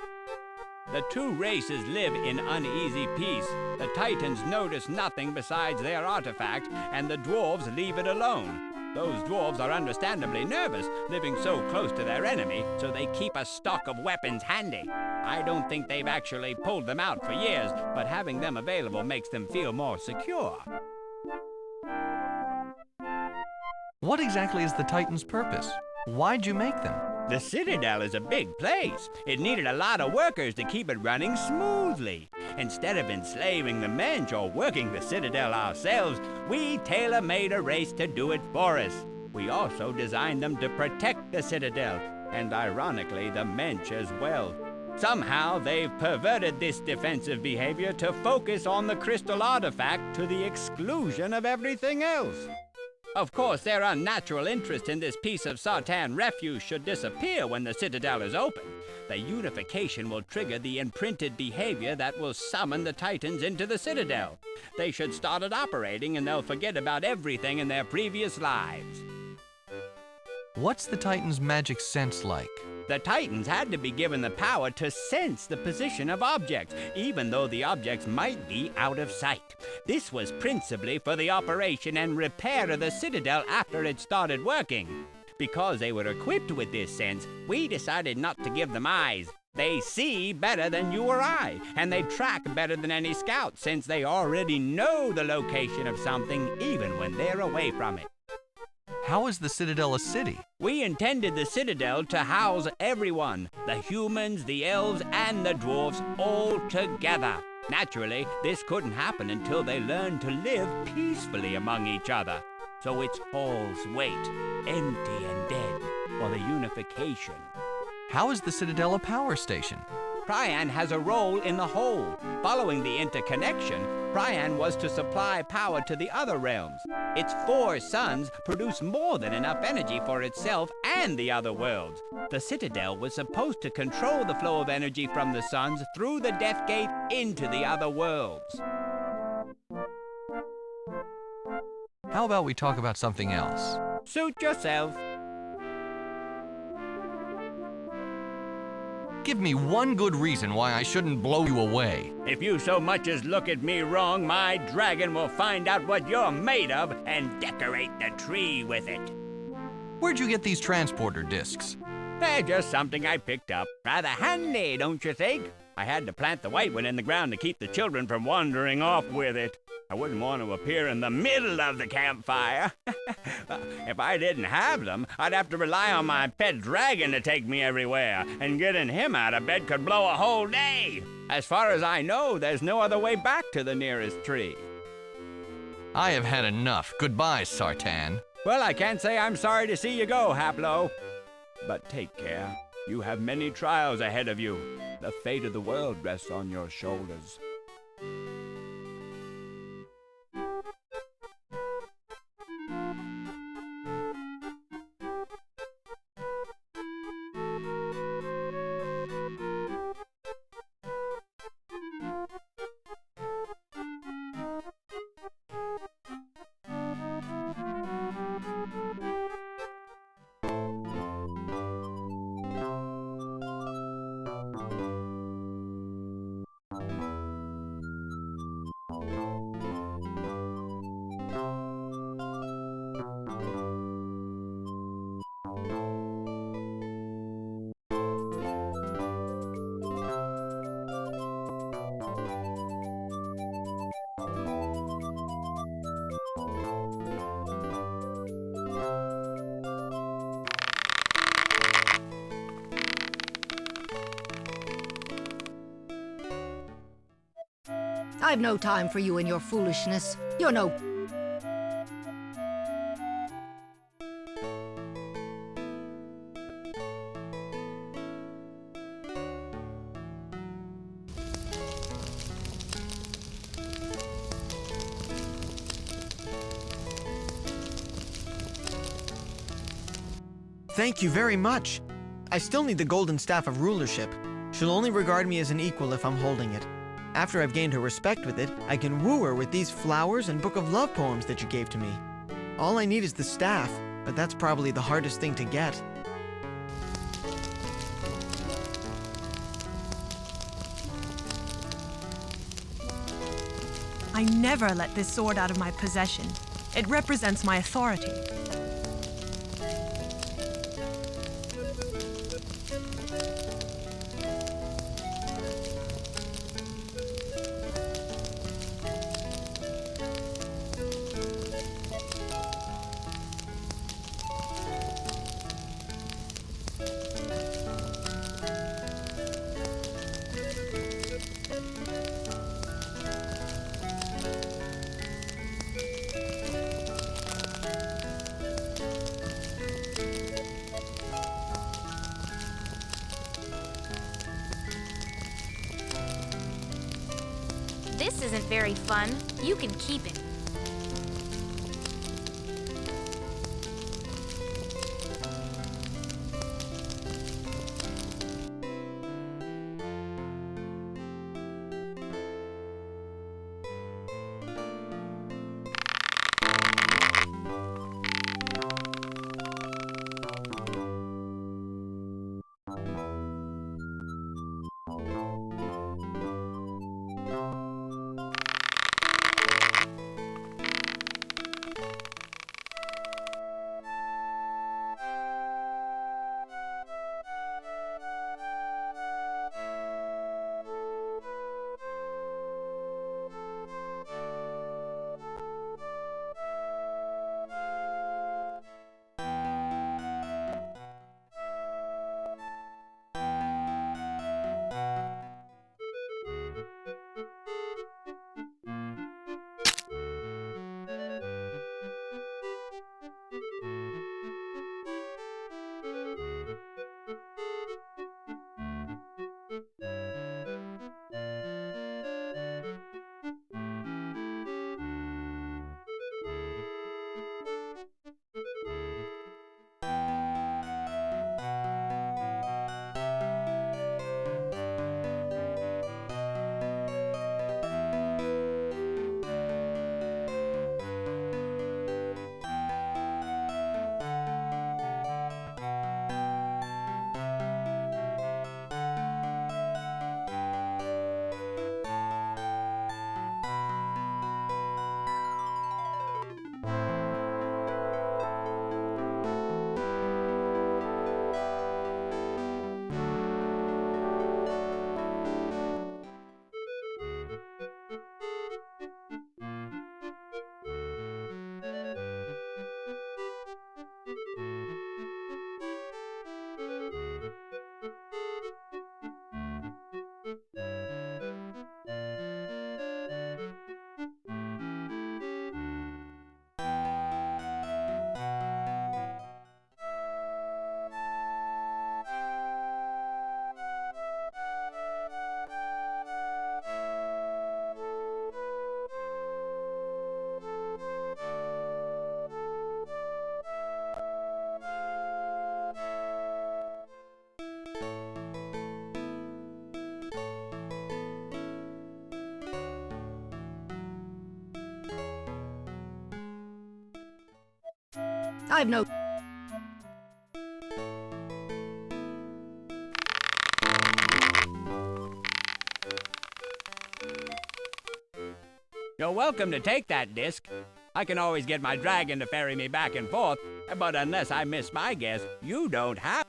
J: The two races live in uneasy peace. The Titans notice nothing besides their artifact, and the dwarves leave it alone. Those dwarves are understandably nervous, living so close to their enemy, so they keep a stock of weapons handy. I don't think they've actually pulled them out for years, but having them available makes them feel more secure.
C: What exactly is the Titan's purpose? Why'd you make them?
J: The Citadel is a big place. It needed a lot of workers to keep it running smoothly. Instead of enslaving the Mensch or working the Citadel ourselves, we tailor-made a race to do it for us. We also designed them to protect the Citadel, and ironically, the Mensch as well. Somehow, they've perverted this defensive behavior to focus on the crystal artifact to the exclusion of everything else. Of course, their unnatural interest in this piece of Sartan refuse should disappear when the Citadel is open. The unification will trigger the imprinted behavior that will summon the Titans into the Citadel. They should start it operating and they'll forget about everything in their previous lives.
C: What's the Titan's magic sense like?
J: The Titans had to be given the power to sense the position of objects, even though the objects might be out of sight. This was principally for the operation and repair of the Citadel after it started working. Because they were equipped with this sense, we decided not to give them eyes. They see better than you or I, and they track better than any scout, since they already know the location of something even when they're away from it.
C: How is the Citadel a city?
J: We intended the Citadel to house everyone, the humans, the elves, and the dwarves all together. Naturally, this couldn't happen until they learned to live peacefully among each other. So its halls wait, empty and dead, for the unification.
C: How is the Citadel a power station?
J: Prian has a role in the whole. Following the interconnection, Prian was to supply power to the other realms. Its 4 suns produce more than enough energy for itself and the other worlds. The Citadel was supposed to control the flow of energy from the suns through the DeathGate into the other worlds.
C: How about we talk about something else?
J: Suit yourself.
C: Give me one good reason why I shouldn't blow you away.
J: If you so much as look at me wrong, my dragon will find out what you're made of and decorate the tree with it.
C: Where'd you get these transporter discs?
J: They're just something I picked up. Rather handy, don't you think? I had to plant the white one in the ground to keep the children from wandering off with it. I wouldn't want to appear in the middle of the campfire. If I didn't have them, I'd have to rely on my pet dragon to take me everywhere, and getting him out of bed could blow a whole day. As far as I know, there's no other way back to the nearest tree.
C: I have had enough. Goodbye, Sartan.
J: Well, I can't say I'm sorry to see you go, Haplo. But take care. You have many trials ahead of you. The fate of the world rests on your shoulders.
B: I've no time for you and your foolishness. You're no...
F: Thank you very much. I still need the golden staff of rulership. She'll only regard me as an equal if I'm holding it. After I've gained her respect with it, I can woo her with these flowers and book of love poems that you gave to me. All I need is the staff, but that's probably the hardest thing to get.
I: I never let this sword out of my possession. It represents my authority.
E: This isn't very fun. You can keep it.
B: I've no...
J: You're welcome to take that disc. I can always get my dragon to ferry me back and forth, but unless I miss my guess, you don't have...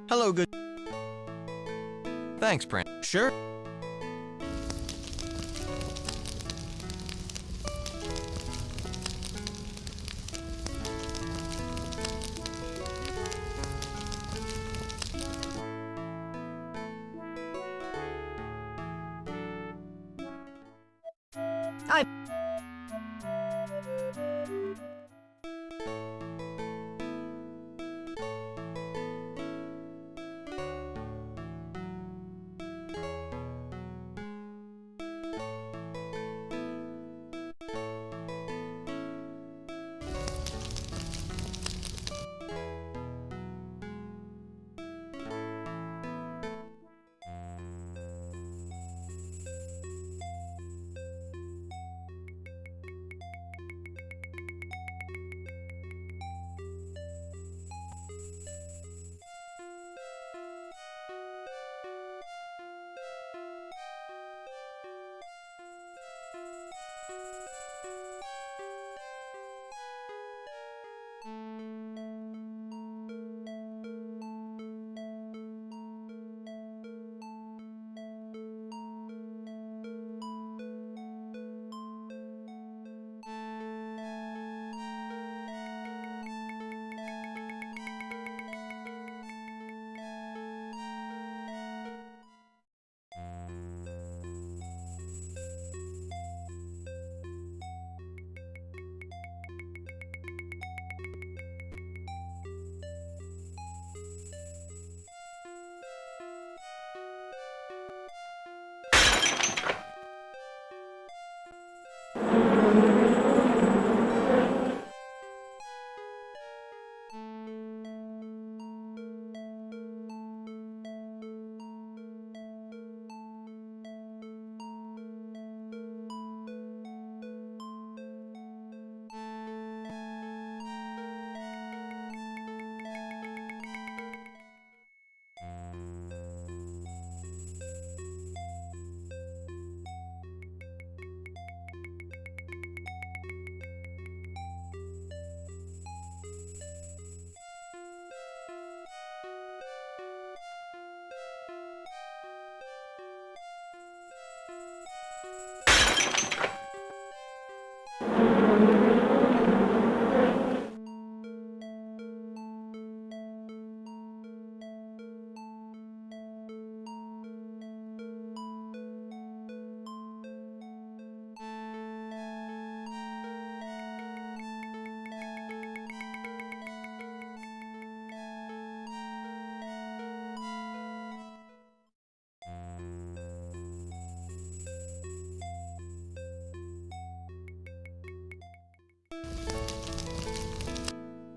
F: Hello, good.
C: Thanks, Prince.
F: Sure.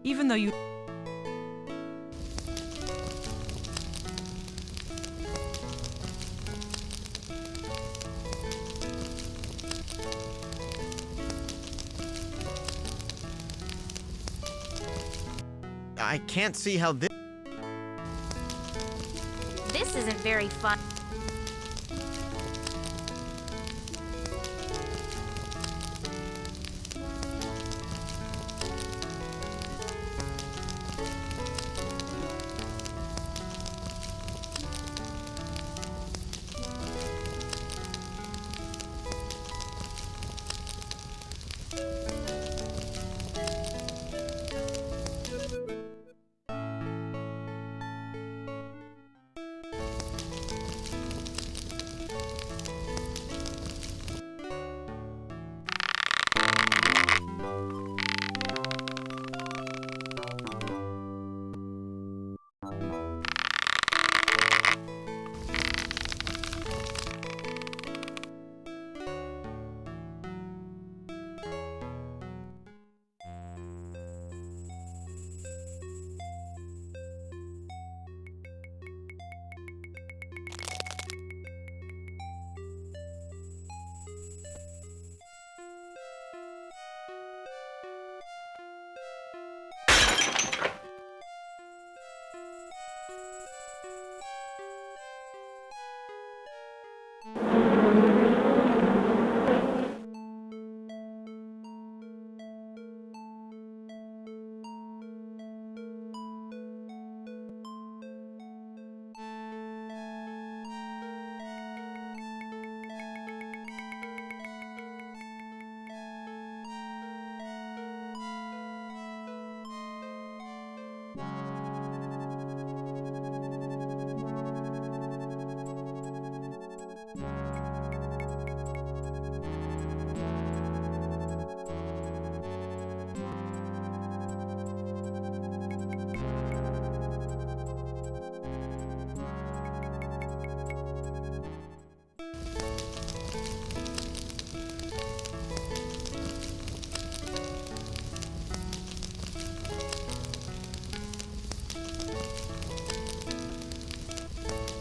I: Even though you...
F: I can't see how this...
E: This isn't very fun.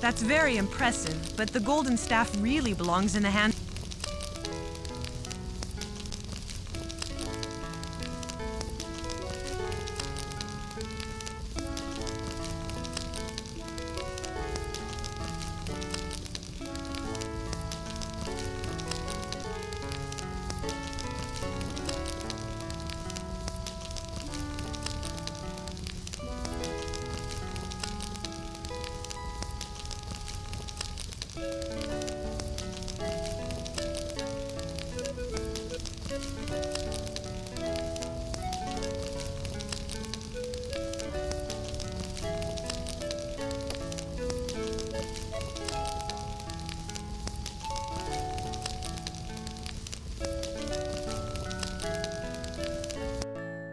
I: That's very impressive, but the golden staff really belongs in the hand.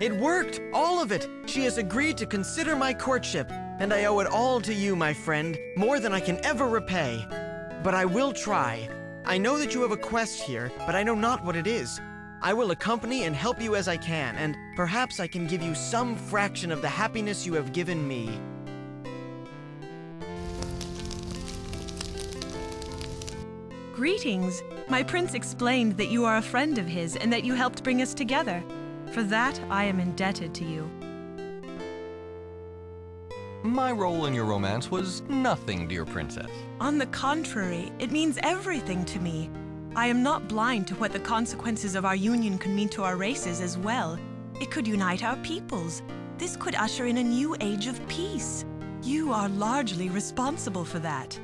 F: It worked! All of it! She has agreed to consider my courtship, and I owe it all to you, my friend, more than I can ever repay. But I will try. I know that you have a quest here, but I know not what it is. I will accompany and help you as I can, and perhaps I can give you some fraction of the happiness you have given me.
I: Greetings! My prince explained that you are a friend of his and that you helped bring us together. For that, I am indebted to you.
C: My role in your romance was nothing, dear princess.
I: On the contrary, it means everything to me. I am not blind to what the consequences of our union could mean to our races as well. It could unite our peoples. This could usher in a new age of peace. You are largely responsible for that.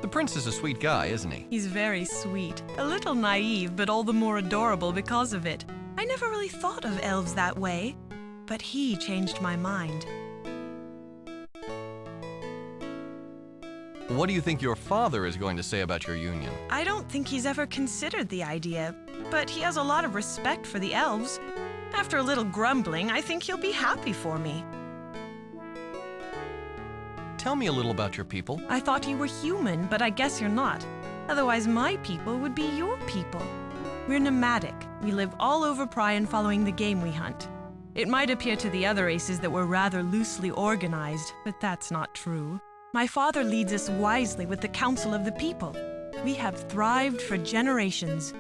C: The prince is a sweet guy, isn't he?
I: He's very sweet. A little naive, but all the more adorable because of it. I never really thought of elves that way, but he changed my mind.
C: What do you think your father is going to say about your union?
I: I don't think he's ever considered the idea, but he has a lot of respect for the elves. After a little grumbling, I think he'll be happy for me.
C: Tell me a little about your people.
I: I thought you were human, but I guess you're not. Otherwise, my people would be your people. We're nomadic. We live all over Prion following the game we hunt. It might appear to the other races that we're rather loosely organized, but that's not true. My father leads us wisely with the council of the people. We have thrived for generations.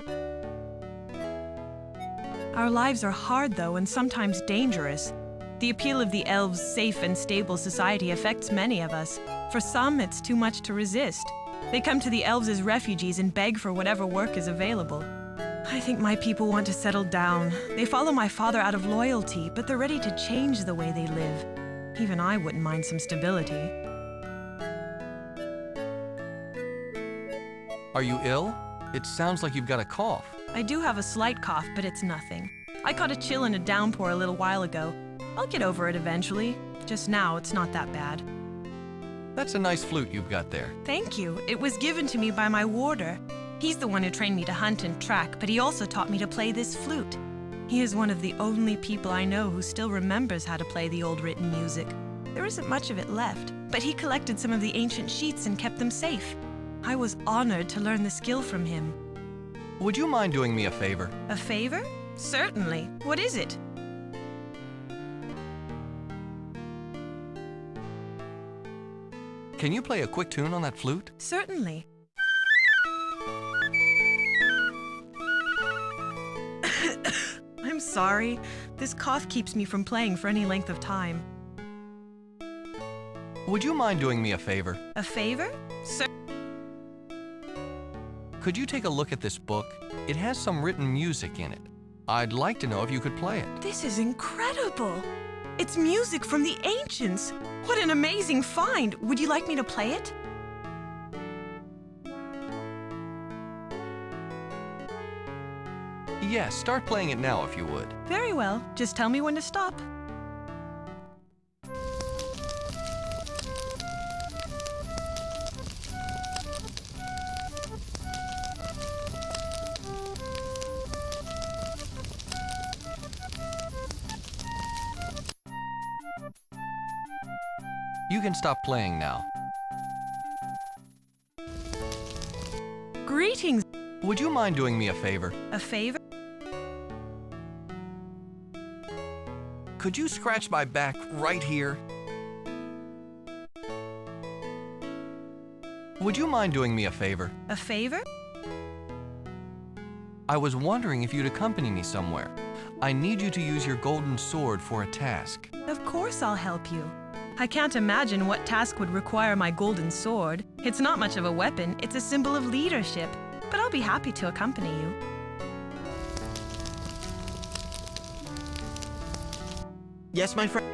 I: Our lives are hard, though, and sometimes dangerous. The appeal of the elves' safe and stable society affects many of us. For some, it's too much to resist. They come to the elves as refugees and beg for whatever work is available. I think my people want to settle down. They follow my father out of loyalty, but they're ready to change the way they live. Even I wouldn't mind some stability.
C: Are you ill? It sounds like you've got a cough.
I: I do have a slight cough, but it's nothing. I caught a chill in a downpour a little while ago. I'll get over it eventually. Just now, it's not that bad.
C: That's a nice flute you've got there.
I: Thank you. It was given to me by my warder. He's the one who trained me to hunt and track, but he also taught me to play this flute. He is one of the only people I know who still remembers how to play the old written music. There isn't much of it left, but he collected some of the ancient sheets and kept them safe. I was honored to learn the skill from him.
C: Would you mind doing me a favor?
I: A favor? Certainly. What is it?
C: Can you play a quick tune on that flute?
I: Certainly. I'm sorry. This cough keeps me from playing for any length of time.
C: Would you mind doing me a favor?
I: A favor?
C: Could you take a look at this book? It has some written music in it. I'd like to know if you could play it.
I: This is incredible! It's music from the ancients! What an amazing find! Would you like me to play it?
C: Yes, start playing it now if you would.
I: Very well. Just tell me when to stop.
C: You can stop playing now.
I: Greetings!
C: Would you mind doing me a favor?
I: A favor?
C: Could you scratch my back right here? Would you mind doing me a favor?
I: A favor?
C: I was wondering if you'd accompany me somewhere. I need you to use your golden sword for a task.
I: Of course I'll help you. I can't imagine what task would require my golden sword. It's not much of a weapon, it's a symbol of leadership. But I'll be happy to accompany you.
F: Yes, my friend.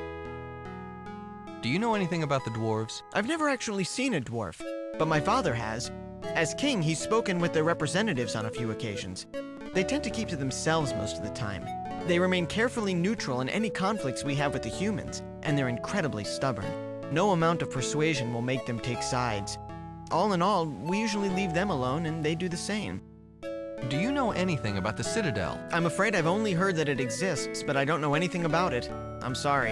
C: Do you know anything about the dwarves?
F: I've never actually seen a dwarf, but my father has. As king, he's spoken with their representatives on a few occasions. They tend to keep to themselves most of the time. They remain carefully neutral in any conflicts we have with the humans, and they're incredibly stubborn. No amount of persuasion will make them take sides. All in all, we usually leave them alone and they do the same.
C: Do you know anything about the Citadel?
F: I'm afraid I've only heard that it exists, but I don't know anything about it. I'm sorry.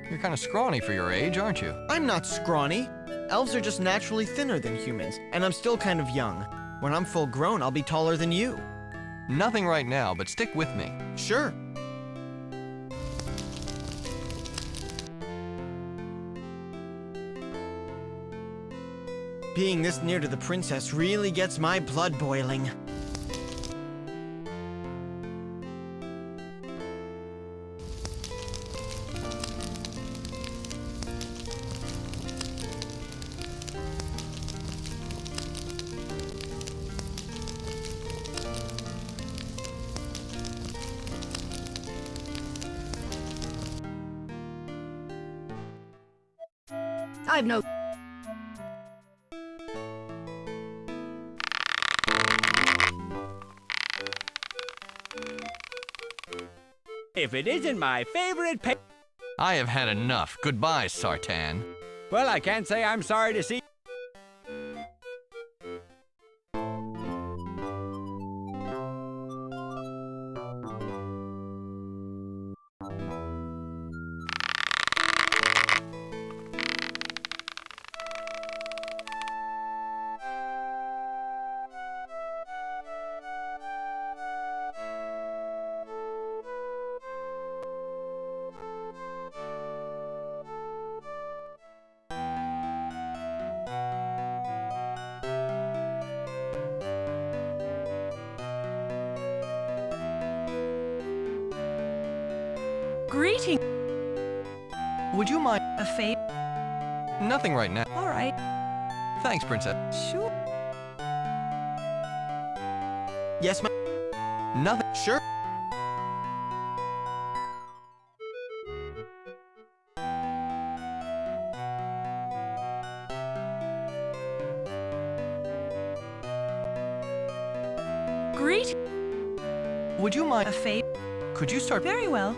C: You're kind of scrawny for your age, aren't you?
F: I'm not scrawny. Elves are just naturally thinner than humans, and I'm still kind of young. When I'm full grown, I'll be taller than you.
C: Nothing right now, but stick with me.
F: Sure. Being this near to the princess really gets my blood boiling.
B: I've no...
J: If it isn't my favorite
C: I have had enough. Goodbye, Sartan.
J: Well, I can't say I'm sorry to see.
I: Greeting.
C: Would you mind?
I: A favor?
C: Nothing right now.
I: All right.
C: Thanks, Princess.
I: Sure.
F: Yes,
C: Nothing.
F: Sure.
I: Greet.
C: Would you mind?
I: A favor?
C: Could you start?
I: Very well.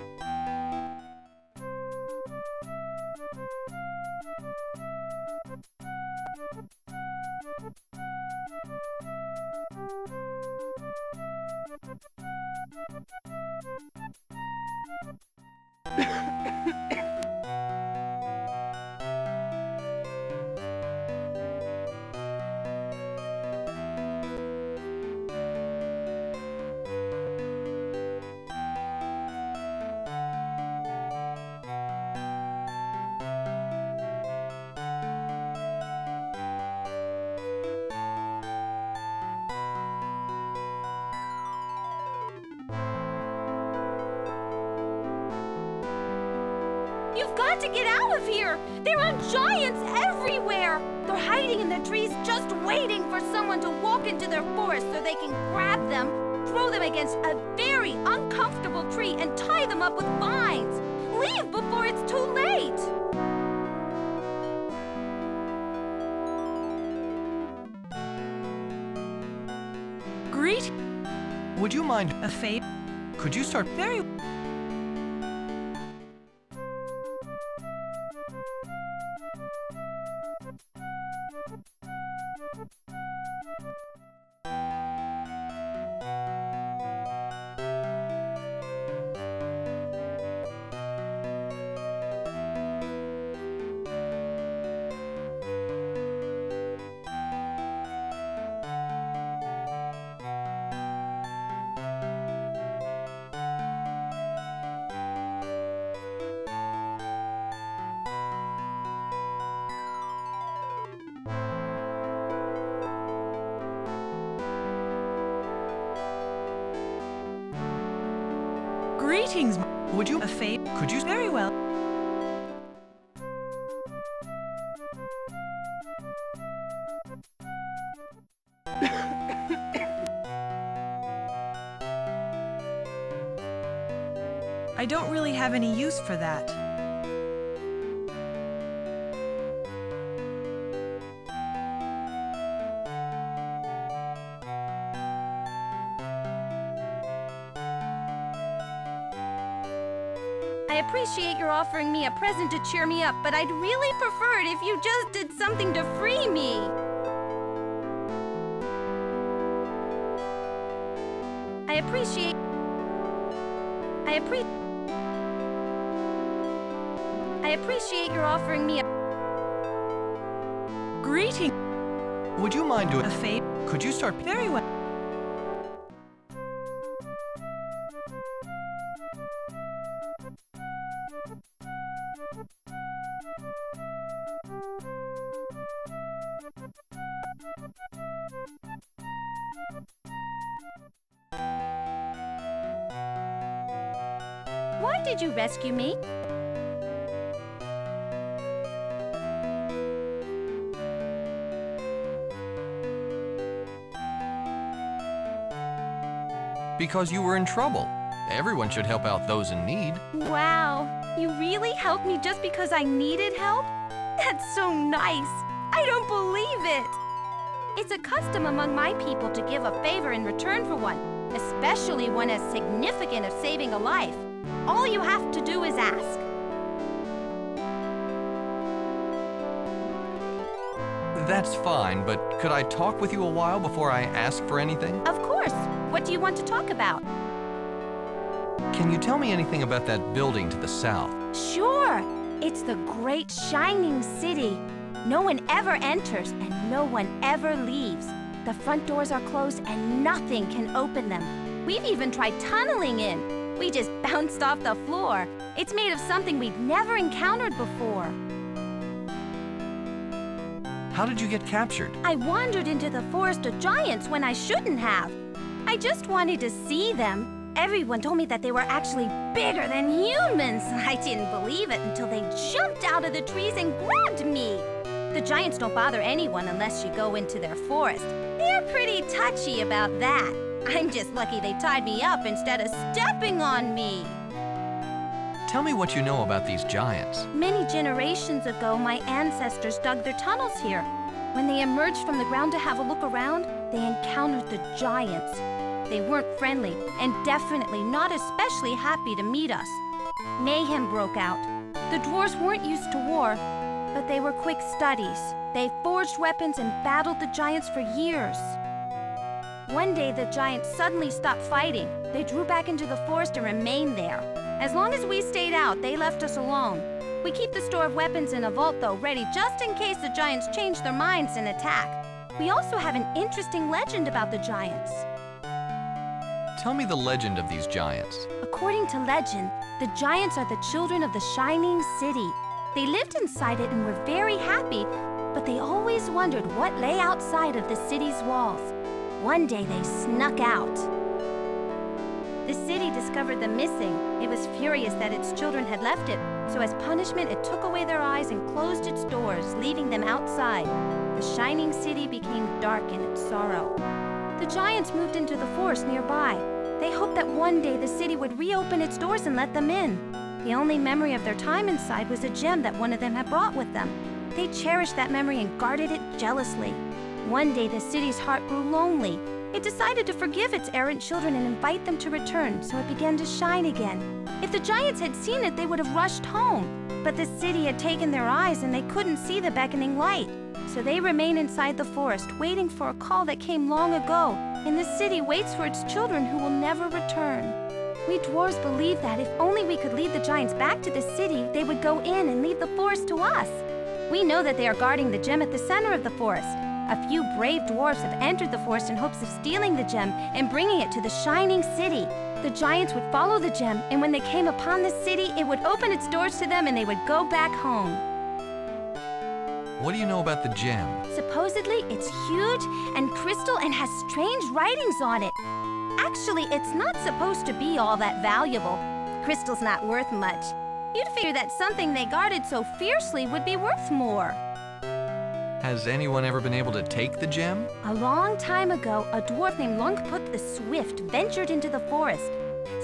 H: You've got to get out of here! There are giants everywhere! They're hiding in the trees just waiting for someone to walk into their forest so they can grab them, throw them against a very uncomfortable tree, and tie them up with vines. Leave before it's too late!
I: Greet.
C: Would you mind?
I: A favor?
C: Could you start?
I: Very Greetings.
F: Would you...
I: A favor?
F: Could you...
I: Very well. I don't really have any use for that.
H: I appreciate your offering me a present to cheer me up, but I'd really prefer it if you just did something to free me. I appreciate your offering me a...
I: Greeting.
F: Would you mind doing...
I: A favor?
F: Could you start...
I: Very well.
H: Why did you rescue me?
C: Because you were in trouble. Everyone should help out those in need.
H: Wow, you really helped me just because I needed help? That's so nice. I don't believe it. It's a custom among my people to give a favor in return for one, especially one as significant as saving a life. All you have to do is ask.
C: That's fine, but could I talk with you a while before I ask for anything?
H: Of course. What do you want to talk about?
C: Can you tell me anything about that building to the south?
H: Sure. It's the great shining city. No one ever enters and no one ever leaves. The front doors are closed and nothing can open them. We've even tried tunneling in. We just bounced off the floor. It's made of something we'd never encountered before.
C: How did you get captured?
H: I wandered into the forest of giants when I shouldn't have. I just wanted to see them. Everyone told me that they were actually bigger than humans. I didn't believe it until they jumped out of the trees and grabbed me. The giants don't bother anyone unless you go into their forest. They're pretty touchy about that. I'm just lucky they tied me up instead of stepping on me.
C: Tell me what you know about these giants.
H: Many generations ago, my ancestors dug their tunnels here. When they emerged from the ground to have a look around, they encountered the giants. They weren't friendly and definitely not especially happy to meet us. Mayhem broke out. The dwarves weren't used to war, but they were quick studies. They forged weapons and battled the giants for years. One day, the giants suddenly stopped fighting. They drew back into the forest and remained there. As long as we stayed out, they left us alone. We keep the store of weapons in a vault, though, ready just in case the giants change their minds and attack. We also have an interesting legend about the giants.
C: Tell me the legend of these giants.
H: According to legend, the giants are the children of the Shining City. They lived inside it and were very happy, but they always wondered what lay outside of the city's walls. One day they snuck out. The city discovered them missing. It was furious that its children had left it, so as punishment it took away their eyes and closed its doors, leaving them outside. The Shining City became dark in its sorrow. The giants moved into the forest nearby. They hoped that one day the city would reopen its doors and let them in. The only memory of their time inside was a gem that one of them had brought with them. They cherished that memory and guarded it jealously. One day the city's heart grew lonely. It decided to forgive its errant children and invite them to return, so it began to shine again. If the giants had seen it, they would have rushed home. But the city had taken their eyes and they couldn't see the beckoning light. So they remain inside the forest, waiting for a call that came long ago, and the city waits for its children who will never return. We dwarves believe that if only we could lead the giants back to the city, they would go in and leave the forest to us. We know that they are guarding the gem at the center of the forest. A few brave dwarves have entered the forest in hopes of stealing the gem and bringing it to the Shining City. The giants would follow the gem, and when they came upon the city, it would open its doors to them and they would go back home.
C: What do you know about the gem?
H: Supposedly, it's huge and crystal and has strange writings on it. Actually, it's not supposed to be all that valuable. crystal's not worth much. You'd figure that something they guarded so fiercely would be worth more.
C: Has anyone ever been able to take the gem?
H: A long time ago, a dwarf named Lungput the Swift ventured into the forest.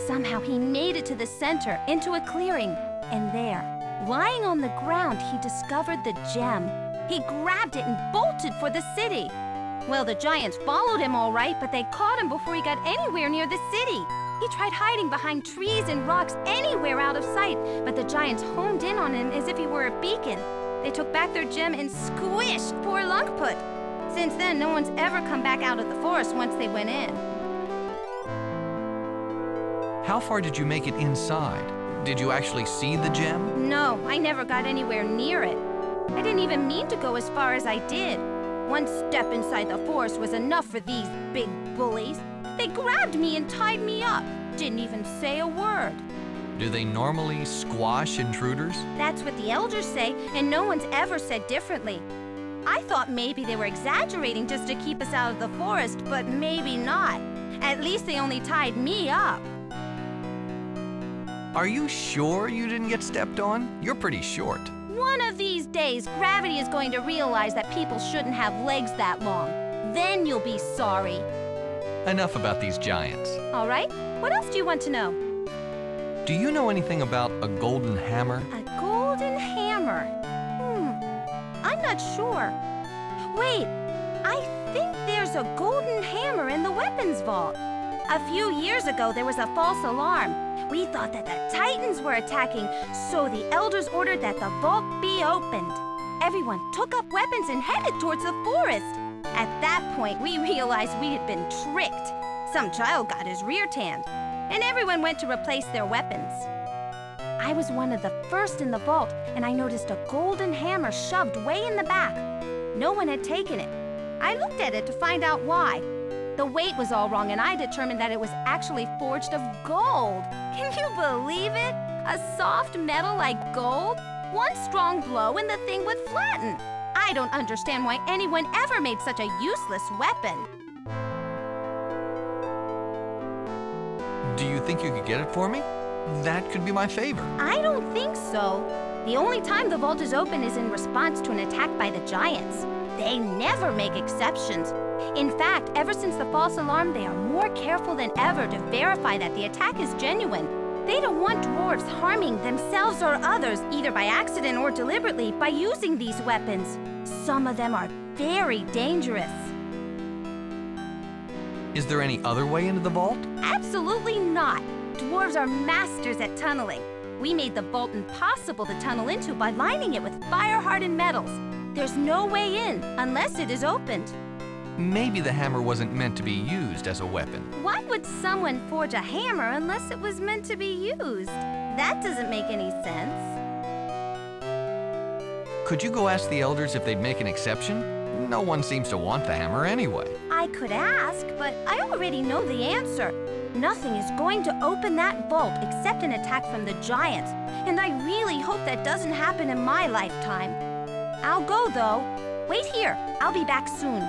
H: Somehow he made it to the center, into a clearing, and there, lying on the ground, he discovered the gem. He grabbed it and bolted for the city. Well, the giants followed him all right, but they caught him before he got anywhere near the city. He tried hiding behind trees and rocks anywhere out of sight, but the giants homed in on him as if he were a beacon. They took back their gem and squished poor Lungput. Since then, no one's ever come back out of the forest once they went in.
C: How far did you make it inside? Did you actually see the gem?
H: No, I never got anywhere near it. I didn't even mean to go as far as I did. One step inside the forest was enough for these big bullies. They grabbed me and tied me up. Didn't even say a word.
C: Do they normally squash intruders?
H: That's what the elders say, and no one's ever said differently. I thought maybe they were exaggerating just to keep us out of the forest, but maybe not. At least they only tied me up.
C: Are you sure you didn't get stepped on? You're pretty short.
H: One of these days, gravity is going to realize that people shouldn't have legs that long. Then you'll be sorry.
C: Enough about these giants.
H: All right, what else do you want to know?
C: Do you know anything about a golden hammer?
H: A golden hammer? I'm not sure. Wait, I think there's a golden hammer in the weapons vault. A few years ago, there was a false alarm. We thought that the Titans were attacking, so the elders ordered that the vault be opened. Everyone took up weapons and headed towards the forest. At that point, we realized we had been tricked. Some child got his rear tanned, and everyone went to replace their weapons. I was one of the first in the vault, and I noticed a golden hammer shoved way in the back. No one had taken it. I looked at it to find out why. The weight was all wrong, and I determined that it was actually forged of gold. Can you believe it? A soft metal like gold? One strong blow and the thing would flatten. I don't understand why anyone ever made such a useless weapon.
C: Do you think you could get it for me? That could be my favor.
H: I don't think so. The only time the vault is open is in response to an attack by the giants. They never make exceptions. In fact, ever since the false alarm, they are more careful than ever to verify that the attack is genuine. They don't want dwarves harming themselves or others, either by accident or deliberately, by using these weapons. Some of them are very dangerous.
C: Is there any other way into the vault?
H: Absolutely not. Dwarves are masters at tunneling. We made the vault impossible to tunnel into by lining it with fire-hardened metals. There's no way in unless it is opened.
C: Maybe the hammer wasn't meant to be used as a weapon.
H: Why would someone forge a hammer unless it was meant to be used? That doesn't make any sense.
C: Could you go ask the elders if they'd make an exception? No one seems to want the hammer anyway.
H: I could ask, but I already know the answer. Nothing is going to open that vault except an attack from the giants, and I really hope that doesn't happen in my lifetime. I'll go, though. Wait here. I'll be back soon.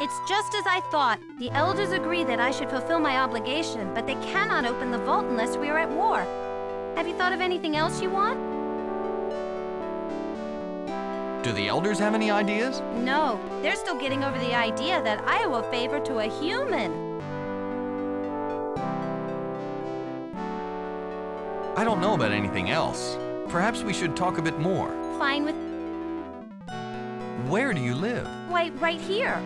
H: It's just as I thought. The elders agree that I should fulfill my obligation, but they cannot open the vault unless we are at war. Have you thought of anything else you want?
C: Do the elders have any ideas?
H: No, they're still getting over the idea that I owe a favor to a human.
C: I don't know about anything else. Perhaps we should talk a bit more.
H: Fine with...
C: Where do you live?
H: Why, right here.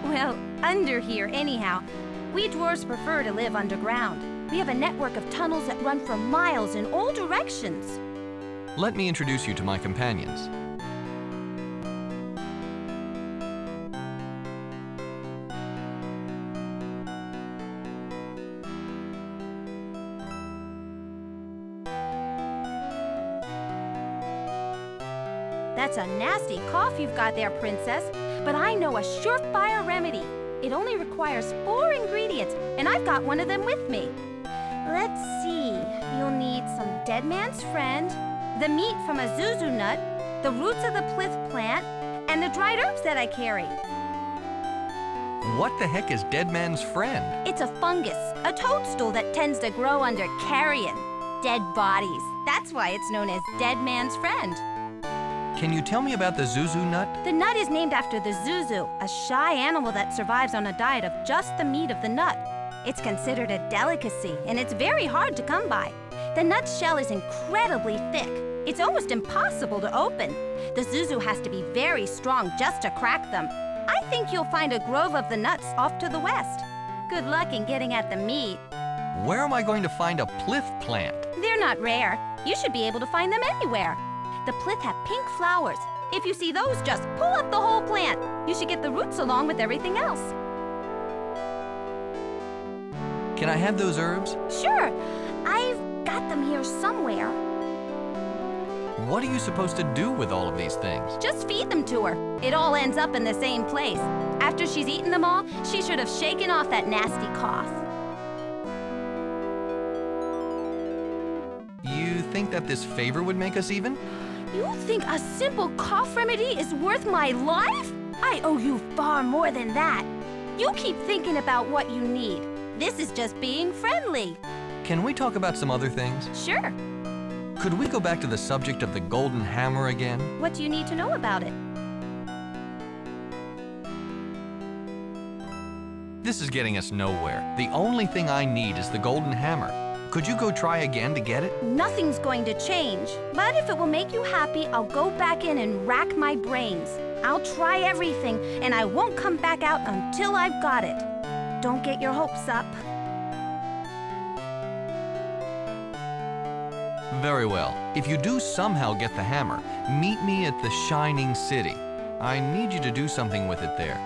H: Well, under here, anyhow. We dwarves prefer to live underground. We have a network of tunnels that run for miles in all directions.
C: Let me introduce you to my companions.
H: That's a nasty cough you've got there, Princess. But I know a surefire remedy. It only requires 4 ingredients, and I've got one of them with me. Let's see. You'll need some dead man's friend, the meat from a zuzu nut, the roots of the plith plant, and the dried herbs that I carry.
C: What the heck is dead man's friend?
H: It's a fungus, a toadstool that tends to grow under carrion, dead bodies. That's why it's known as dead man's friend.
C: Can you tell me about the zuzu nut?
H: The nut is named after the zuzu, a shy animal that survives on a diet of just the meat of the nut. It's considered a delicacy, and it's very hard to come by. The nut's shell is incredibly thick. It's almost impossible to open. The zuzu has to be very strong just to crack them. I think you'll find a grove of the nuts off to the west. Good luck in getting at the meat.
C: Where am I going to find a plith plant?
H: They're not rare. You should be able to find them anywhere. The plith have pink flowers. If you see those, just pull up the whole plant. You should get the roots along with everything else.
C: Can I have those herbs?
H: Sure. I've got them here somewhere.
C: What are you supposed to do with all of these things?
H: Just feed them to her. It all ends up in the same place. After she's eaten them all, she should have shaken off that nasty cough.
C: You think that this favor would make us even?
H: You think a simple cough remedy is worth my life? I owe you far more than that. You keep thinking about what you need. This is just being friendly.
C: Can we talk about some other things?
H: Sure.
C: Could we go back to the subject of the golden hammer again?
H: What do you need to know about it?
C: This is getting us nowhere. The only thing I need is the golden hammer. Could you go try again to get it?
H: Nothing's going to change. But if it will make you happy, I'll go back in and rack my brains. I'll try everything, and I won't come back out until I've got it. Don't get your hopes up.
C: Very well. If you do somehow get the hammer, meet me at the Shining City. I need you to do something with it there.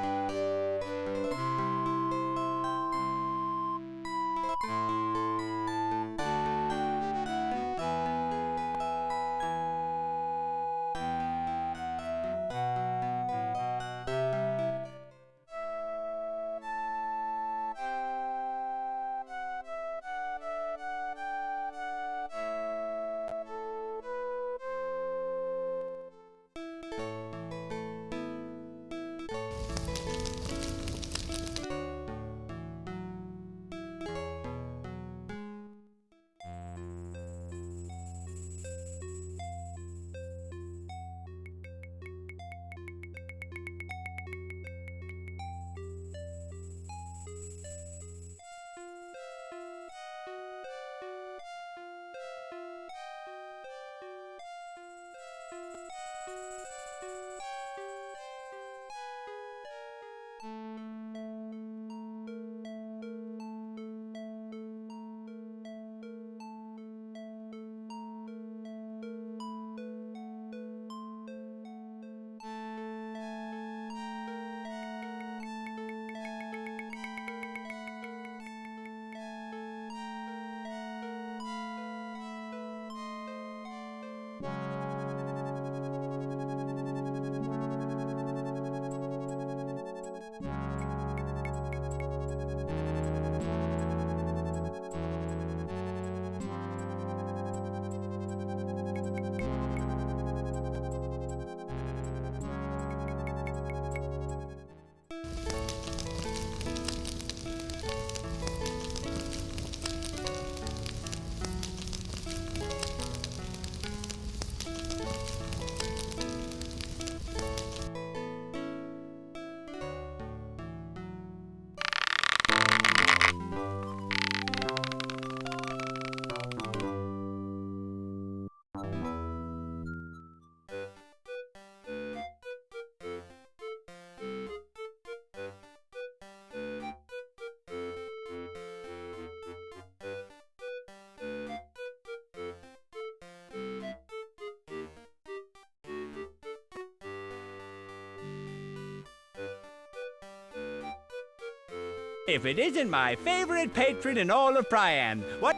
J: If it isn't my favorite patron in all of Priam, what?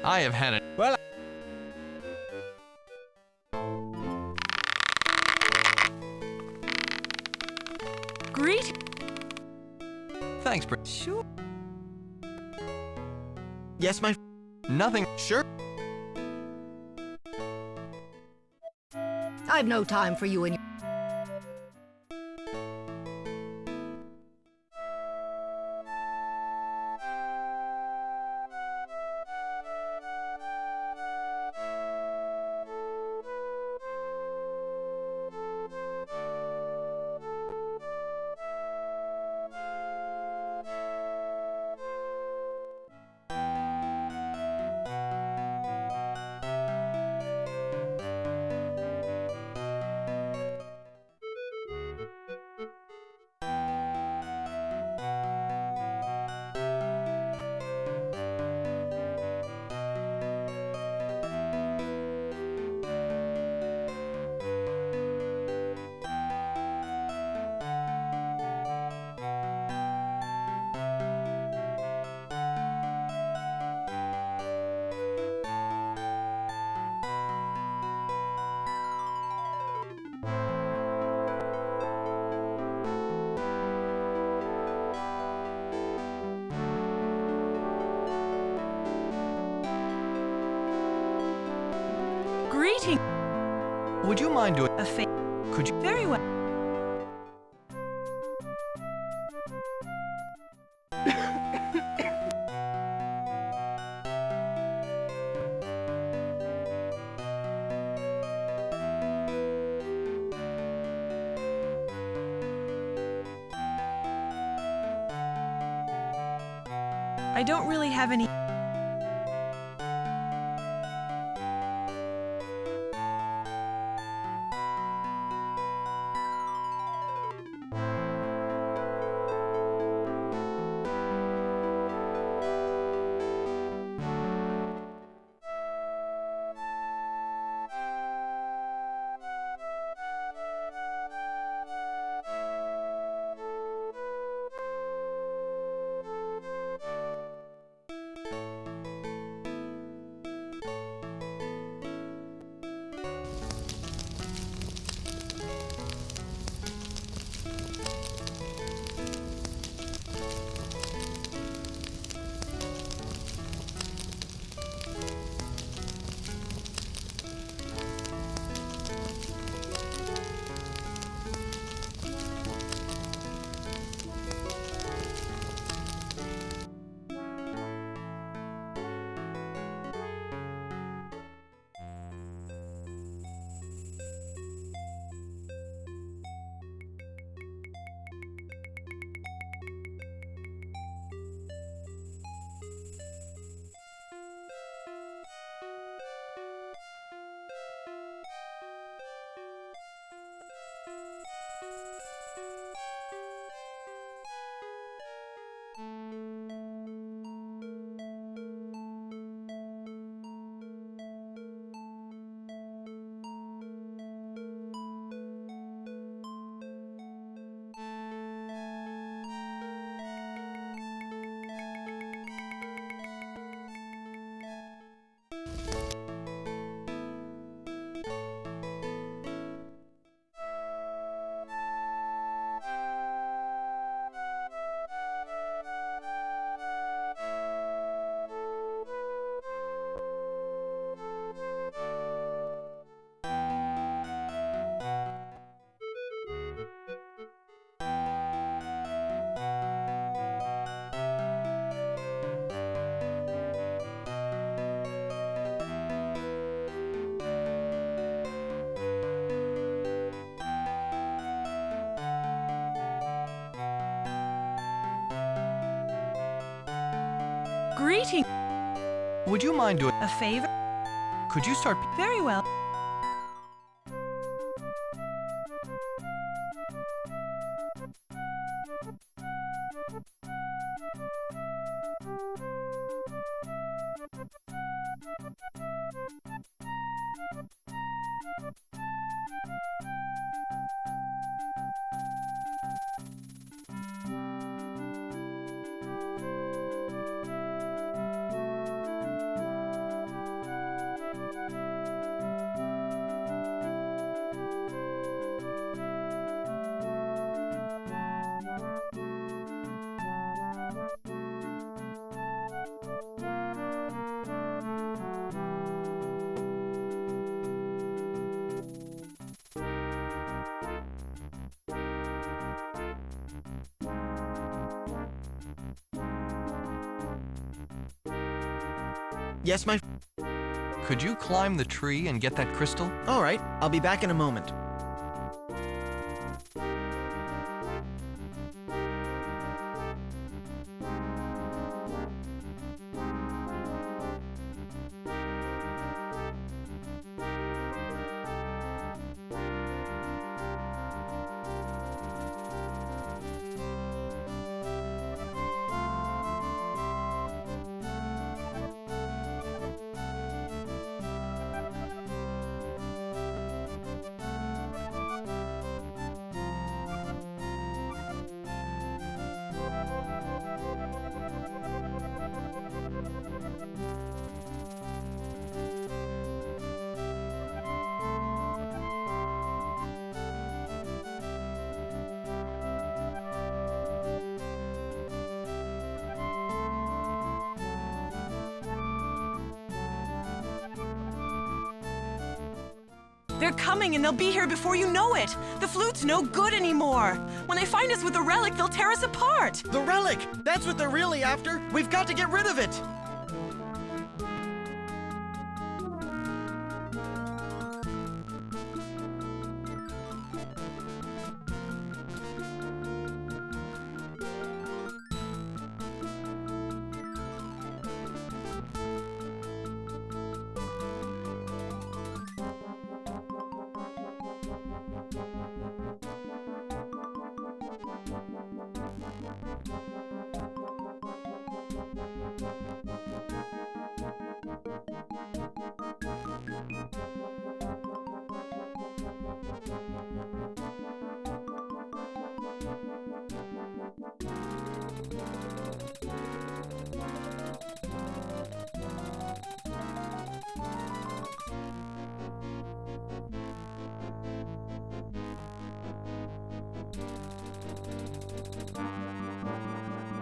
C: I have had it.
J: Well,
I: Greet.
C: Thanks, Prince.
I: Sure.
F: Yes, my...
C: Nothing.
F: Sure.
B: I've no time for you and your...
I: Greeting.
C: Would you mind doing
I: A fa-
C: Could you?
I: Very well. I don't really have any. Greeting.
C: Would you mind doing?
I: A favor?
C: Could you start?
I: Very well.
F: Yes, my...
C: Could you climb the tree and get that crystal?
F: All right, I'll be back in a moment.
I: They're coming and they'll be here before you know it. The flute's no good anymore. When they find us with the relic, they'll tear us apart.
F: The relic! That's what they're really after! We've got to get rid of it!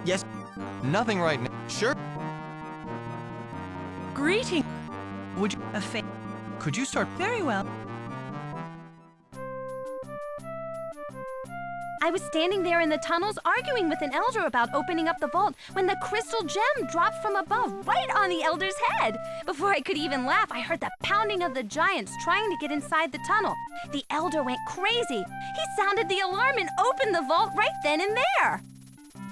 F: Yes?
C: Nothing right now.
F: Sure.
I: Greeting.
C: Would you...
I: A fa-
C: Could you start...
I: Very well.
H: I was standing there in the tunnels arguing with an elder about opening up the vault when the crystal gem dropped from above right on the elder's head. Before I could even laugh, I heard the pounding of the giants trying to get inside the tunnel. The elder went crazy. He sounded the alarm and opened the vault right then and there.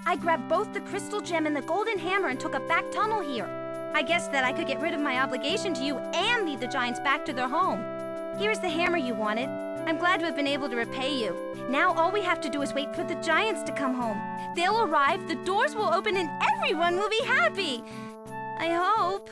H: I grabbed both the crystal gem and the golden hammer and took a back tunnel here. I guessed that I could get rid of my obligation to you and lead the giants back to their home. Here's the hammer you wanted. I'm glad to have been able to repay you. Now all we have to do is wait for the giants to come home. They'll arrive, the doors will open, and everyone will be happy. I hope.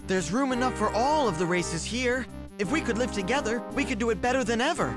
F: There's room enough for all of the races here. If we could live together, we could do it better than ever.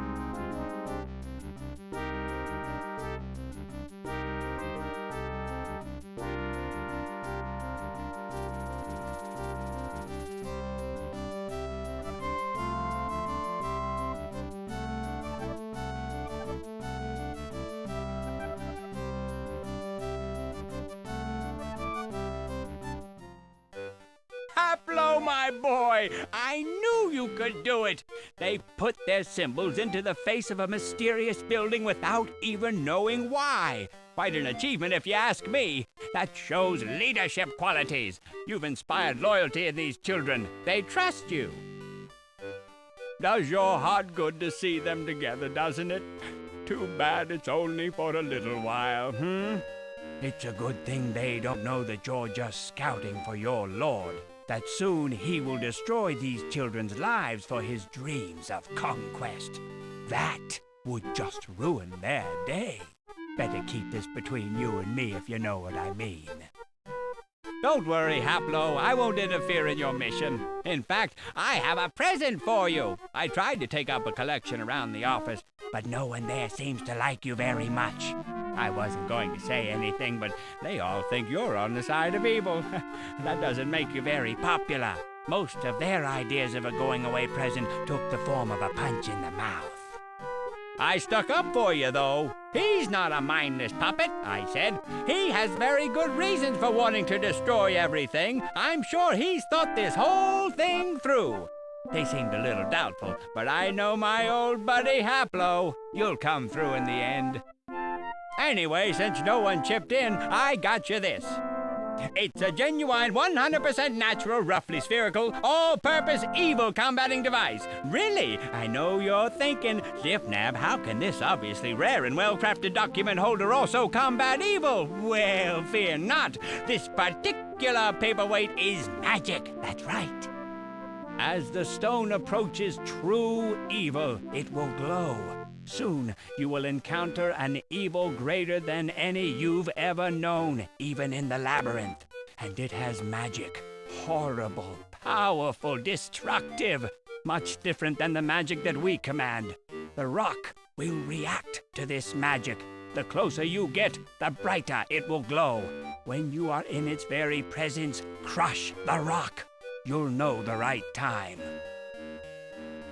J: Haplo, my boy! I knew you could do it! They put their symbols into the face of a mysterious building without even knowing why. Quite an achievement if you ask me. That shows leadership qualities. You've inspired loyalty in these children. They trust you. Does your heart good to see them together, doesn't it? Too bad it's only for a little while, It's a good thing they don't know that you're just scouting for your lord. That soon he will destroy these children's lives for his dreams of conquest. That would just ruin their day. Better keep this between you and me if you know what I mean. Don't worry, Haplo. I won't interfere in your mission. In fact, I have a present for you. I tried to take up a collection around the office, but no one there seems to like you very much. I wasn't going to say anything, but they all think you're on the side of evil. That doesn't make you very popular. Most of their ideas of a going-away present took the form of a punch in the mouth. I stuck up for you, though. He's not a mindless puppet, I said. He has very good reasons for wanting to destroy everything. I'm sure he's thought this whole thing through. They seemed a little doubtful, but I know my old buddy Haplo. You'll come through in the end. Anyway, since no one chipped in, I got you this. It's a genuine 100% natural, roughly spherical, all-purpose evil combating device. Really? I know you're thinking, Zipnab, how can this obviously rare and well-crafted document holder also combat evil? Well, fear not. This particular paperweight is magic. That's right. As the stone approaches true evil, it will glow. Soon, you will encounter an evil greater than any you've ever known, even in the labyrinth. And it has magic. Horrible, powerful, destructive. Much different than the magic that we command. The rock will react to this magic. The closer you get, the brighter it will glow. When you are in its very presence, crush the rock. You'll know the right time.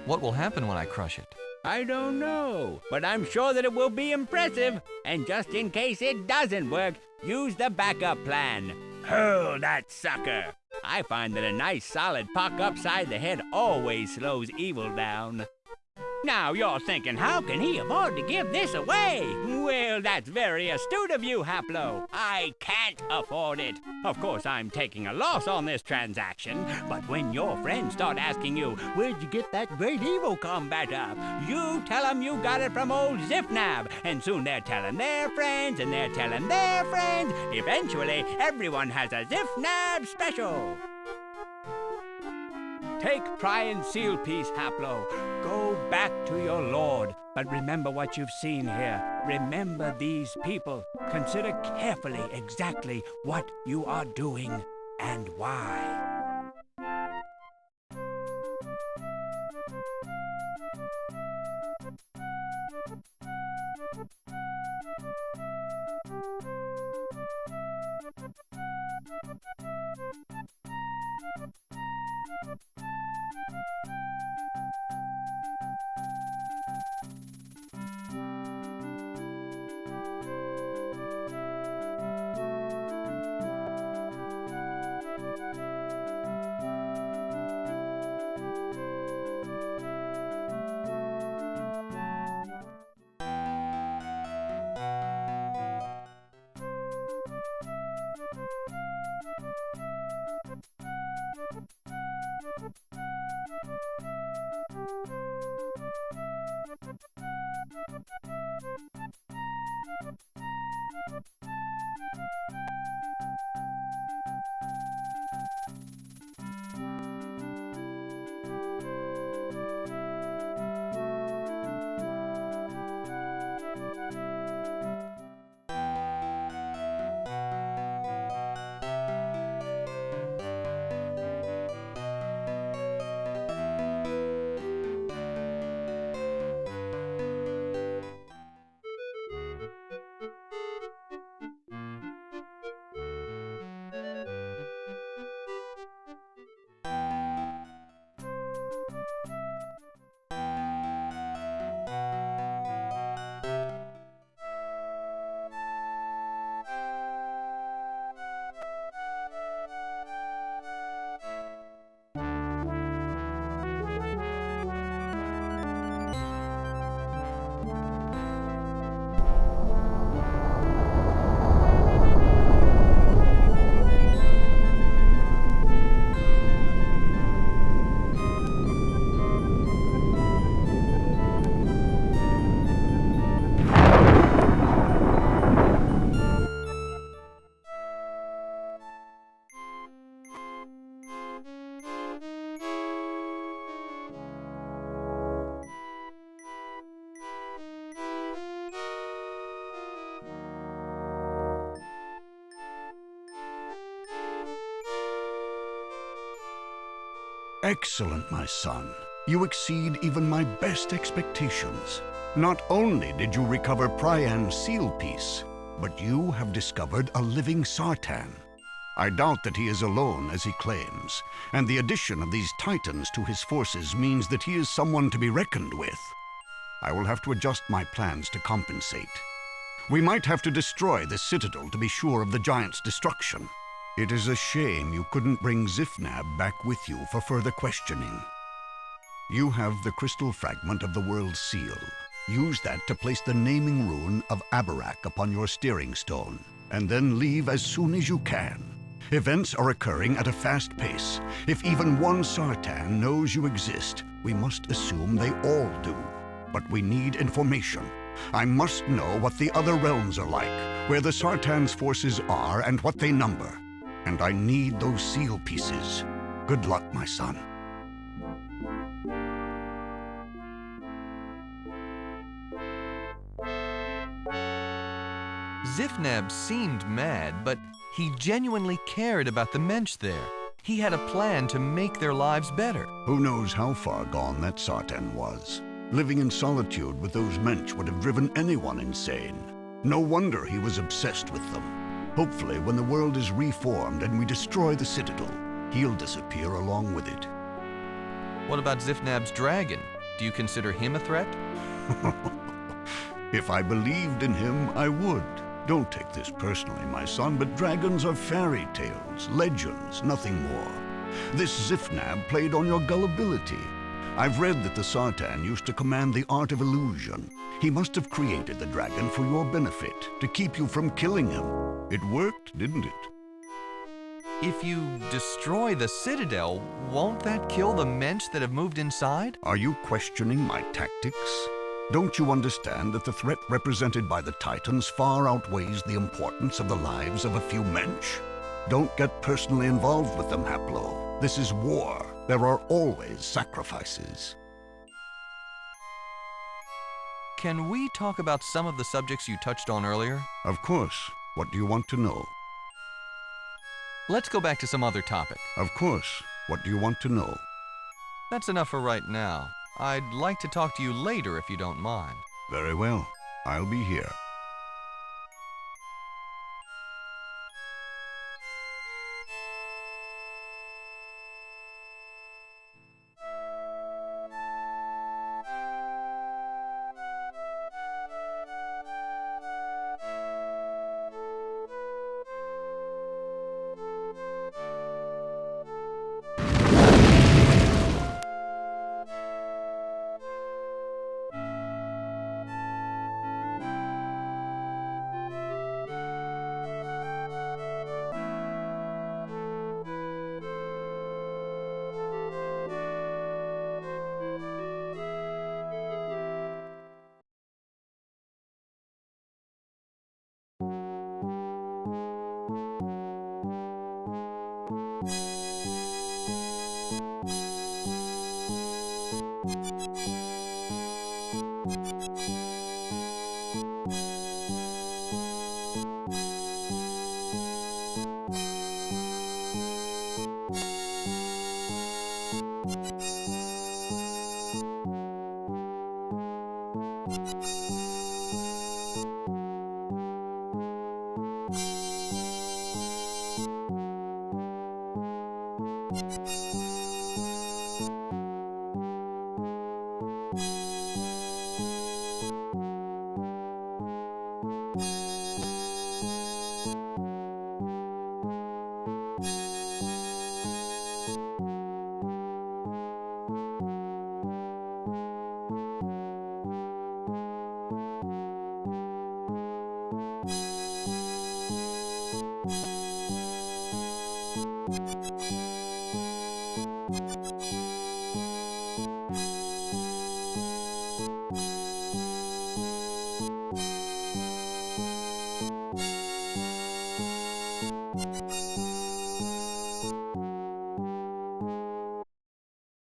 C: What will happen when I crush it?
J: I don't know, but I'm sure that it will be impressive. And just in case it doesn't work, use the backup plan. Hurl that sucker. I find that a nice solid puck upside the head always slows evil down. Now you're thinking, how can he afford to give this away? Well, that's very astute of you, Haplo. I can't afford it. Of course, I'm taking a loss on this transaction, but when your friends start asking you, where'd you get that great evil combater? You tell them you got it from old Zipnab, and soon they're telling their friends, and they're telling their friends. Eventually, everyone has a Zipnab special. Take Prion Seal Piece, Haplo. Go back to your lord. But remember what you've seen here. Remember these people. Consider carefully exactly what you are doing and why.
K: Excellent, my son. You exceed even my best expectations. Not only did you recover Priam's seal piece, but you have discovered a living Sartan. I doubt that he is alone, as he claims, and the addition of these titans to his forces means that he is someone to be reckoned with. I will have to adjust my plans to compensate. We might have to destroy this citadel to be sure of the giant's destruction. It is a shame you couldn't bring Zifnab back with you for further questioning. You have the crystal fragment of the world's seal. Use that to place the naming rune of Abarak upon your steering stone, and then leave as soon as you can. Events are occurring at a fast pace. If even one Sartan knows you exist, we must assume they all do. But we need information. I must know what the other realms are like, where the Sartan's forces are, and what they number. And I need those seal pieces. Good luck, my son.
C: Zifnab seemed mad, but he genuinely cared about the mensch there. He had a plan to make their lives better.
K: Who knows how far gone that Sartan was? Living in solitude with those mensch would have driven anyone insane. No wonder he was obsessed with them. Hopefully, when the world is reformed and we destroy the citadel, he'll disappear along with it.
C: What about Zifnab's dragon? Do you consider him a threat?
K: If I believed in him, I would. Don't take this personally, my son, but dragons are fairy tales, legends, nothing more. This Zifnab played on your gullibility. I've read that the Sartan used to command the art of illusion. He must have created the dragon for your benefit, to keep you from killing him. It worked, didn't it?
C: If you destroy the citadel, won't that kill the mensch that have moved inside?
K: Are you questioning my tactics? Don't you understand that the threat represented by the Titans far outweighs the importance of the lives of a few mensch? Don't get personally involved with them, Haplo. This is war. There are always sacrifices.
C: Can we talk about some of the subjects you touched on earlier?
K: Of course. What do you want to know?
C: Let's go back to some other topic.
K: Of course. What do you want to know?
C: That's enough for right now. I'd like to talk to you later if you don't mind.
K: Very well. I'll be here.